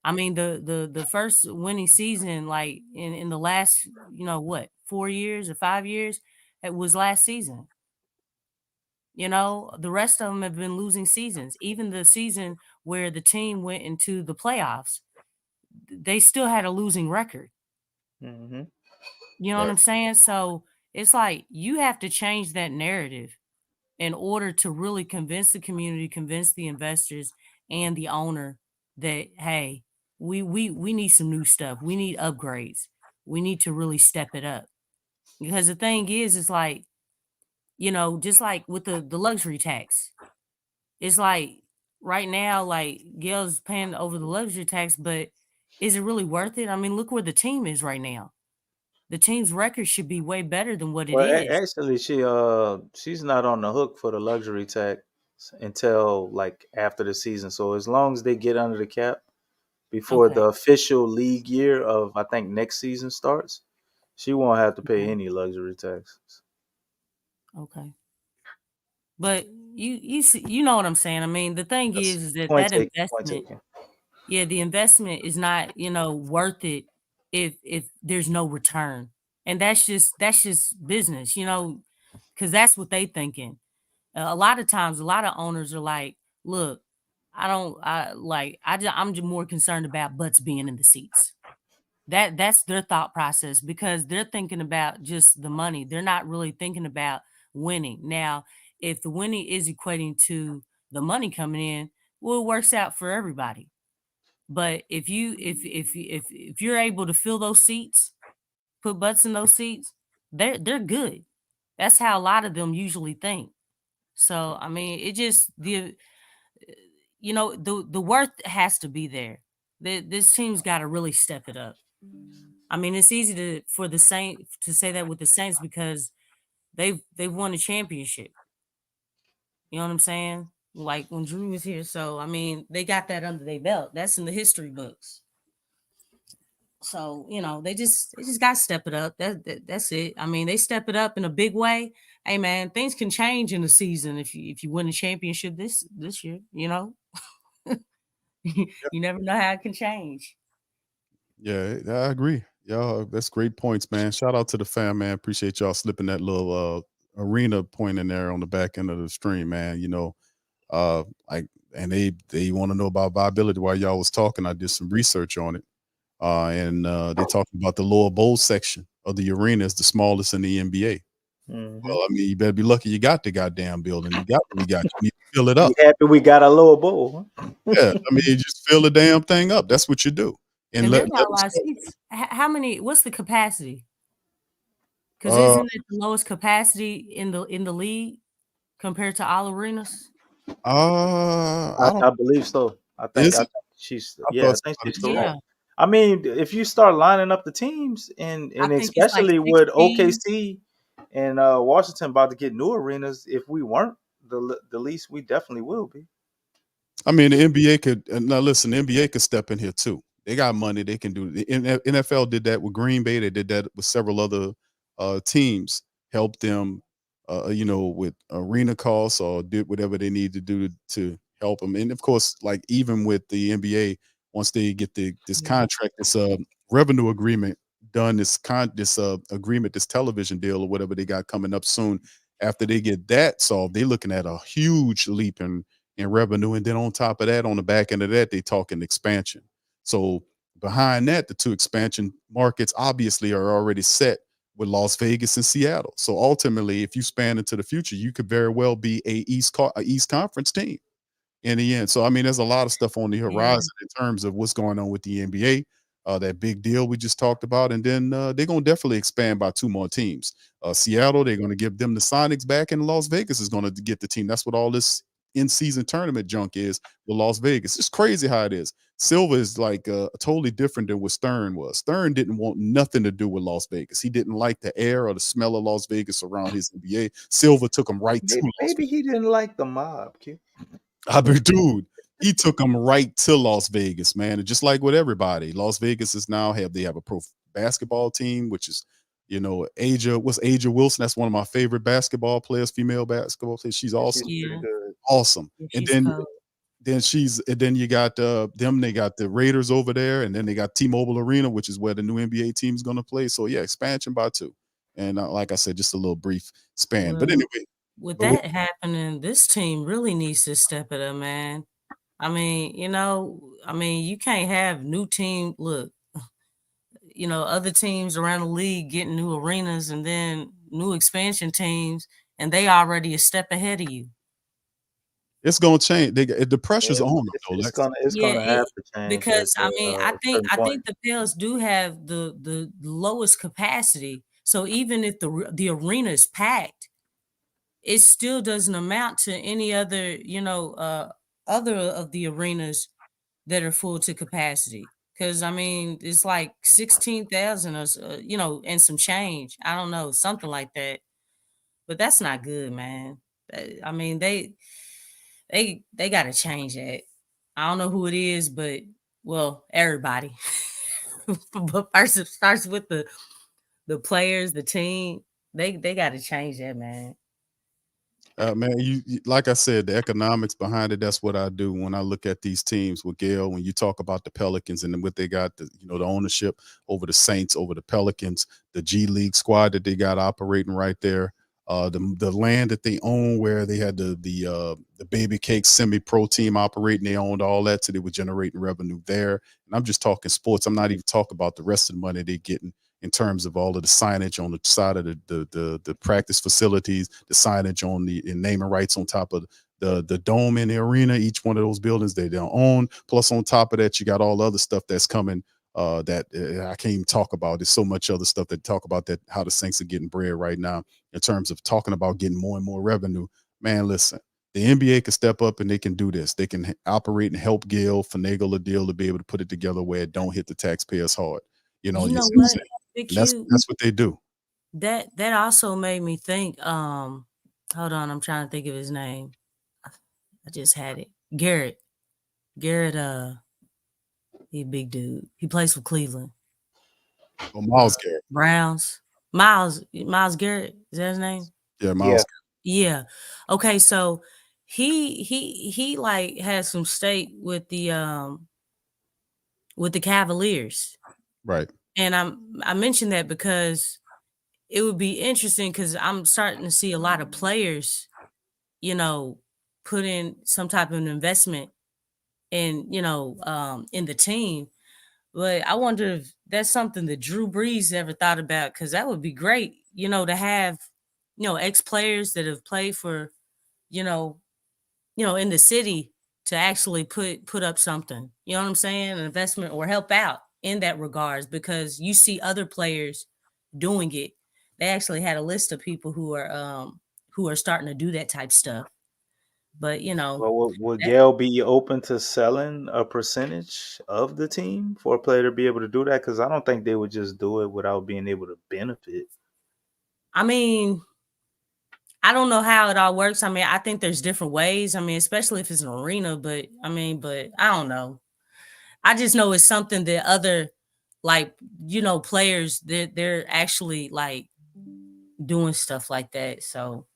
I mean, the first winning season, like in the last 4 years or 5 years, it was last season. You know, the rest of them have been losing seasons. Even the season where the team went into the playoffs, they still had a losing record. Mm-hmm. You know what Right. I'm saying? So it's like you have to change that narrative in order to really convince the community, convince the investors and the owner that, hey, we need some new stuff. We need upgrades. We need to really step it up. Because the thing is, it's like, just like with the luxury tax. It's like right now, like Gail's paying over the luxury tax, but is it really worth it? I mean, look where the team is right now. The team's record should be way better than what it Well, is. actually, she's not on the hook for the luxury tax until like after the season. So as long as they get under the cap before Okay. the official league year of I think next season starts, she won't have to pay Okay. any luxury taxes. Okay. But you know what I'm saying. I mean, the thing is that Point that taken. Point investment, taken. yeah, the investment is not, worth it if there's no return. And that's just business, because that's what they thinking. A lot of times, a lot of owners are like, look, I'm just more concerned about butts being in the seats. That's their thought process because they're thinking about just the money. They're not really thinking about winning. Now, if the winning is equating to the money coming in, well, it works out for everybody. But if you're able to fill those seats, put butts in those seats, they're good. That's how a lot of them usually think. So I mean, it just the worth has to be there. This team's got to really step it up. I mean, it's easy for the Saints to say that with the Saints because they've won a championship. You know what I'm saying? Like when Drew was here. So I mean, they got that under their belt. That's in the history books. So they just got to step it up. That's it. I mean, they step it up in a big way. Hey man, things can change in the season if you win a championship this year. You never know how it can change. Yeah, I agree. Y'all, that's great points, man. Shout out to the fam, man. Appreciate y'all slipping that little arena point in there on the back end of the stream, man. Like, and they want to know about viability. While y'all was talking, I did some research on it. And they talked about the lower bowl section of the arena is the smallest in the NBA. Well, I mean, you better be lucky you got the goddamn building. You got what we got. You need to fill it up. Be happy we got a lower bowl. Huh? Yeah, I mean, you just fill the damn thing up. That's what you do. And they got a lot of seats. How many? What's the capacity? Because isn't it the lowest capacity in the league compared to all arenas? I believe so. I think she's so. Right. I mean, if you start lining up the teams and especially like with OKC and Washington about to get new arenas, if we weren't the least, we definitely will be. I mean, the NBA could now listen. The NBA could step in here too. They got money. They can do. The NFL did that with Green Bay. They did that with several other teams. Helped them, with arena costs or did whatever they need to do to help them. And of course, like even with the NBA, once they get this contract, this revenue agreement done, this agreement, this television deal or whatever they got coming up soon. After they get that solved, they're looking at a huge leap in revenue. And then on top of that, on the back end of that, they talking expansion. So behind that, the two expansion markets obviously are already set with Las Vegas and Seattle. So ultimately, if you span into the future, you could very well be a East Conference team in the end. So I mean, there's a lot of stuff on the horizon in terms of what's going on with the NBA. That big deal we just talked about, and then they're going to definitely expand by two more teams. Seattle, they're going to give them the Sonics back, and Las Vegas is going to get the team. That's what all this in-season tournament junk is with Las Vegas. It's crazy how it is. Silva is like totally different than what Stern was. Stern didn't want nothing to do with Las Vegas. He didn't like the air or the smell of Las Vegas around his NBA. Silva took him right to maybe he didn't like the mob, kid. I mean, dude, he took them right to Las Vegas, man. And just like with everybody, Las Vegas is now they have a pro basketball team, which is, Aja Wilson. That's one of my favorite basketball players, female basketball players. She's awesome. Awesome. And then you got them, they got the Raiders over there, and then they got T-Mobile Arena, which is where the new NBA team is going to play. So yeah, expansion by two. And like I said, just a little brief span. But anyway, with that happening, this team really needs to step it up, man. I mean, you can't have new team. Look, other teams around the league getting new arenas and then new expansion teams, and they already a step ahead of you. It's gonna change. The pressure's on them, though. It's gonna have to change because I think the Pels do have the lowest capacity. So even if the arena is packed, it still doesn't amount to any other, other of the arenas that are full to capacity. Because I mean, it's like 16,000 or and some change. I don't know, something like that. But that's not good, man. I mean, they got to change that. I don't know who it is, but everybody. But first, it starts with the players, the team. They got to change that, man. Man, like I said, the economics behind it, that's what I do when I look at these teams with Gail. When you talk about the Pelicans and then what they got, the ownership over the Saints, over the Pelicans, the G League squad that they got operating right there, the land that they own where they had the Baby Cake semi-pro team operating, they owned all that, so they were generating revenue there. And I'm just talking sports. I'm not even talking about the rest of the money they're getting in terms of all of the signage on the side of the practice facilities, the signage on the naming rights on top of the dome in the arena. Each one of those buildings they don't own. Plus, on top of that, you got all the other stuff that's coming that I can't even talk about. There's so much other stuff that talk about that, how the Saints are getting bread right now in terms of talking about getting more and more revenue. Man, listen, the NBA can step up and they can do this. They can operate and help Gail finagle a deal to be able to put it together where it don't hit the taxpayers hard. You know what? Big that's what they do. That also made me think. Hold on, I'm trying to think of his name. I just had it. Garrett. He a big dude. He plays for Cleveland. Oh, Miles Garrett. Browns. Miles Garrett. Is that his name? Yeah, Miles. Yeah. Okay, so he like has some stake with the Cavaliers. Right. And I mentioned that because it would be interesting because I'm starting to see a lot of players, put in some type of investment in, in the team. But I wonder if that's something that Drew Brees ever thought about, because that would be great, to have, ex-players that have played for, in the city to actually put up something, you know what I'm saying, an investment or help out in that regards, because you see other players doing it. They actually had a list of people who are starting to do that type stuff. But well, would Gail be open to selling a percentage of the team for a player to be able to do that? Because I don't think they would just do it without being able to benefit. I mean, I don't know how it all works. I mean, I think there's different ways. I mean, especially if it's an arena, but I don't know. I just know it's something that other, players, they're actually like doing stuff like that. So,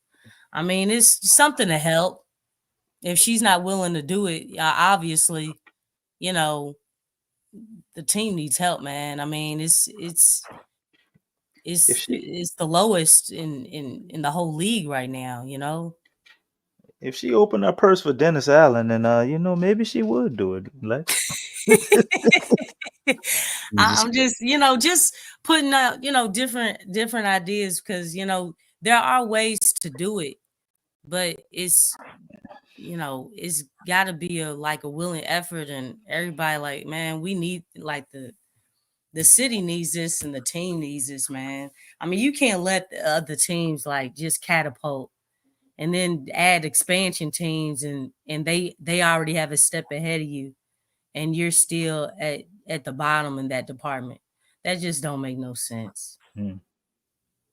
I mean, it's something to help. If she's not willing to do it, obviously, the team needs help, man. I mean, it's the lowest in the whole league right now, If she opened her purse for Dennis Allen, then maybe she would do it. I'm just, just putting out, different ideas, because there are ways to do it, but it's got to be a willing effort, and everybody like, man, we need, like, the city needs this and the team needs this, man. I mean, you can't let the other teams like just catapult and then add expansion teams, and they already have a step ahead of you, and you're still at the bottom in that department. That just don't make no sense.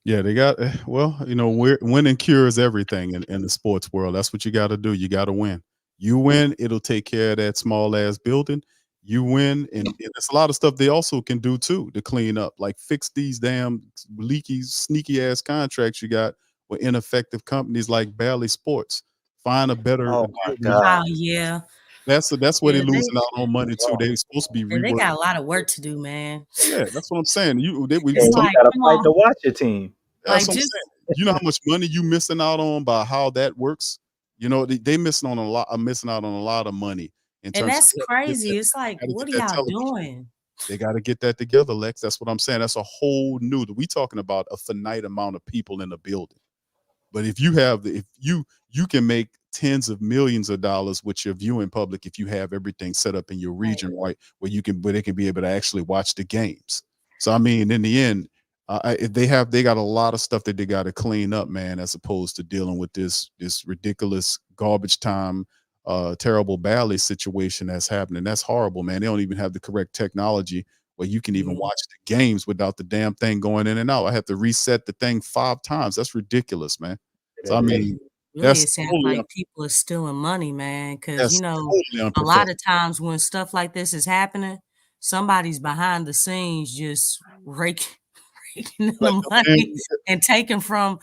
Yeah, they got, winning cures everything in the sports world. That's what you got to do. You got to win. You win, it'll take care of that small ass building. You win, and there's a lot of stuff they also can do too to clean up, like fix these damn leaky, sneaky ass contracts you got with ineffective companies like Bally Sports. Find a better. Oh my God! Yeah. That's where they're losing out on money too. They're supposed to be reworking. They got a lot of work to do, man. Yeah, that's what I'm saying. We got to fight to watch your team. That's what I'm saying. You know how much money you missing out on by how that works. They missing out on a lot of money. And that's crazy. It's like, what are y'all doing? They got to get that together, Lex. That's what I'm saying. That's a whole new. We talking about a finite amount of people in the building. But if you can make tens of millions of dollars with your viewing public if you have everything set up in your region, right, where they can be able to actually watch the games. So I mean, in the end, they got a lot of stuff that they got to clean up, man, as opposed to dealing with this ridiculous garbage time, terrible Bally situation that's happening. That's horrible, man. They don't even have the correct technology where you can even watch the games without the damn thing going in and out. I have to reset the thing 5 times. That's ridiculous, man. So I mean, really, it sounds like people are stealing money, man. Because a lot of times when stuff like this is happening, somebody's behind the scenes just raking the money and taking from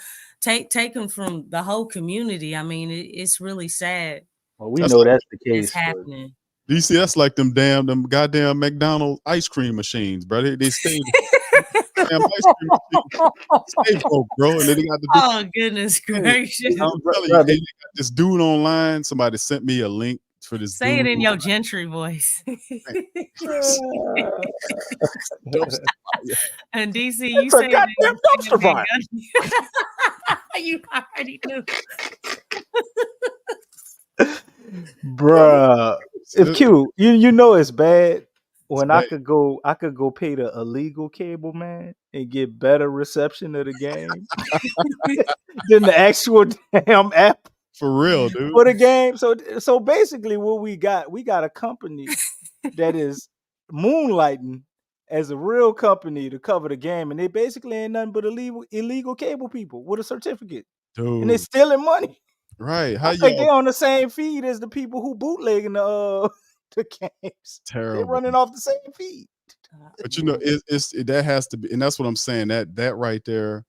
taken from the whole community. I mean, it's really sad. Well, we That's know like, that's the It's case. But happening. DC, that's like them goddamn McDonald's ice cream machines, bro. They stay damn ice cream machines. Stay folk, bro. And then they got the Oh goodness hey, gracious! I'm telling you, brother, they got this dude online. Somebody sent me a link for this Say dude. it in your gentry voice. And DC, you it's a say it in your goddamn dumpster fire. You already knew. Bruh. If Q, you know it's bad when I bad. could go pay the illegal cable man and get better reception of the game than the actual damn app For real, dude. for the game. So basically what we got a company that is moonlighting as a real company to cover the game, and they basically ain't nothing but illegal cable people with a certificate. And they Dude. stealing money. Right. How I think they y'all on the same feed as the people who bootlegging the games. They're terrible? running off the same feed. But you know, that has to be, and that's what I'm saying. That right there,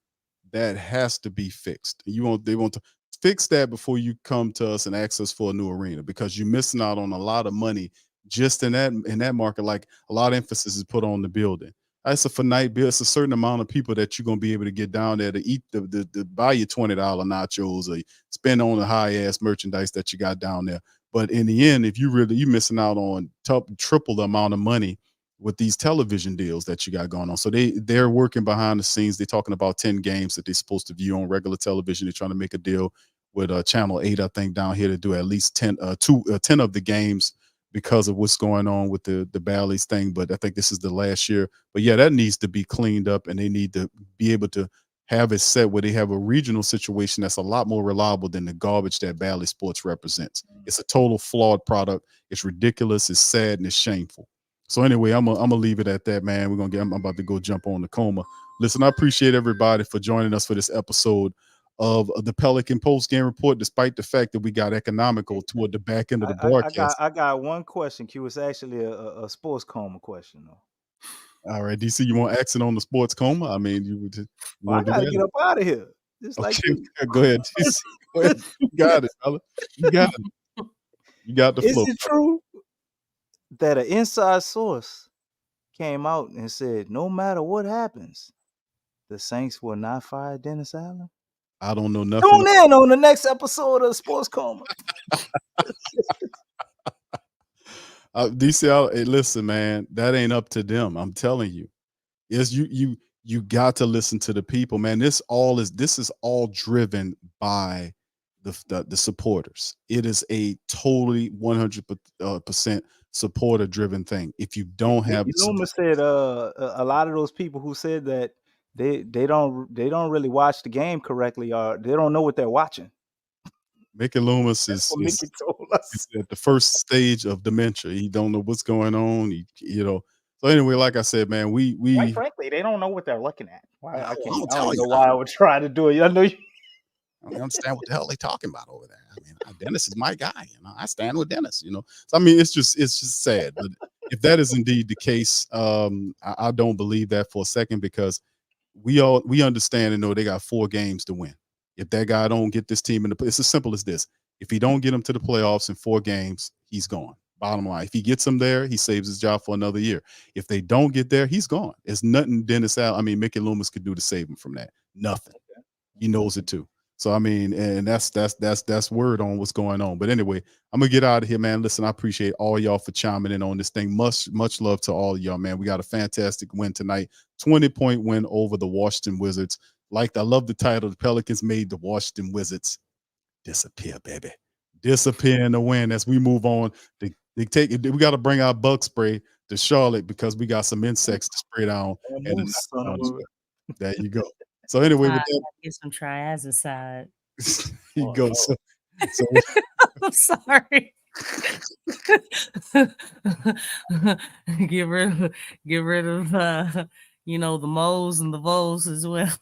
that has to be fixed. They want to fix that before you come to us and ask us for a new arena, because you're missing out on a lot of money just in that market. Like, a lot of emphasis is put on the building. That's a finite bill. It's a certain amount of people that you're gonna be able to get down there to eat the buy you $20 nachos or spend on the high ass merchandise that you got down there. But in the end, if you're missing out on triple the amount of money with these television deals that you got going on. So they're working behind the scenes. They're talking about 10 games that they're supposed to view on regular television. They're trying to make a deal with Channel 8, I think, down here to do at least 10 of the games because of what's going on with the Bally's thing. But I think this is the last year. But yeah, that needs to be cleaned up, and they need to be able to have it set where they have a regional situation that's a lot more reliable than the garbage that Bally Sports represents. It's a total flawed product. It's ridiculous. It's sad, and it's shameful. So anyway, I'm gonna leave it at that, man. I'm about to go jump on the coma. Listen, I appreciate everybody for joining us for this episode of the Pelican Post Game Report, despite the fact that we got economical toward the back end of the broadcast. I got one question, Q. It's actually a sports coma question, though. All right, DC, you want accent on the sports coma? I mean, I gotta get up out of here. Just okay, like you. go ahead, DC. Go ahead. You got it, fella. You got it. You got the flow. Is it true that an inside source came out and said, no matter what happens, the Saints will not fire Dennis Allen? I don't know nothing. Tune in on the next episode of Sports Coma. DC, hey, listen, man, that ain't up to them. I'm telling you. Yes, you got to listen to the people, man. This is all driven by the supporters. It is a totally 100% supporter driven thing. If you don't have, Luma said a lot of those people who said that they don't really watch the game correctly, or they don't know what they're watching. Mickey Loomis That's what Mickey told us. is at the first stage of dementia. He don't know what's going on. So anyway, like I said, man, we quite frankly, they don't know what they're looking at. Why I don't tell you. know why I would try to do it. I know you. I don't understand what the hell they talking about over there. I mean, Dennis is my guy. I stand with Dennis. So, I mean, it's just sad. But if that is indeed the case, I don't believe that for a second, because we understand and know they got 4 games to win. If that guy don't get this team it's as simple as this. If he don't get him to the playoffs in 4 games, he's gone. Bottom line, if he gets him there, he saves his job for another year. If they don't get there, he's gone. There's nothing Mickey Loomis could do to save him from that. Nothing. He knows it too. So I mean, and that's word on what's going on. But anyway, I'm gonna get out of here, man. Listen, I appreciate all y'all for chiming in on this thing. Much love to all of y'all, man. We got a fantastic win tonight. 20-point win over the Washington Wizards. I love the title. The Pelicans made the Washington Wizards disappear, baby. Disappear in the win as we move on. We got to bring our bug spray to Charlotte, because we got some insects to spray down. And there you go. So anyway, with that, get some triazicide. you go. So I'm sorry. get rid of the moles and the voles as well.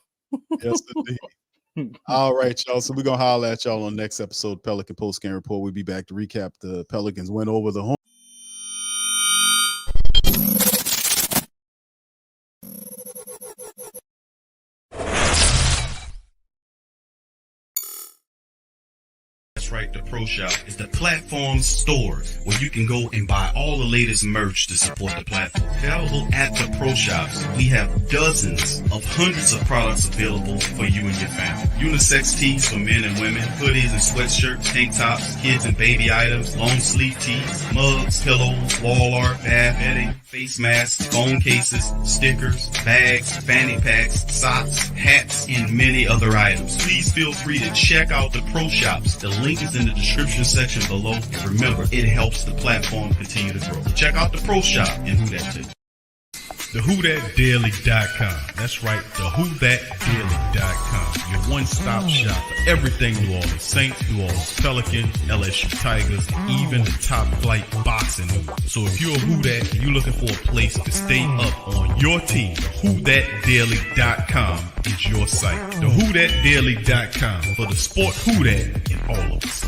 Yes, indeed. All right, y'all. So we're gonna holler at y'all on the next episode, Pelican Post Game Report. We'll be back to recap the Pelicans win over the Hornets. right, the Pro Shop is the platform's store where you can go and buy all the latest merch to support the platform. Available at the Pro Shops, we have dozens of hundreds of products available for you and your family. Unisex tees for men and women, hoodies and sweatshirts, tank tops, kids and baby items, long sleeve tees, mugs, pillows, wall art, bath bedding, face masks, phone cases, stickers, bags, fanny packs, socks, hats, and many other items. Please feel free to check out the Pro Shops. The link is in the description section below. And remember, it helps the platform continue to grow. So check out the Pro Shop and Who That too. TheWhoThatDaily.com. That's right, TheWhoThatDaily.com. Your one-stop shop for everything New Orleans Saints, New Orleans Pelicans, LSU Tigers, even the top flight boxing news. So if you're a Who That and you're looking for a place to stay up on your team, TheWhoThatDaily.com is your site. TheWhoThatDaily.com for the sport Who That in all of us.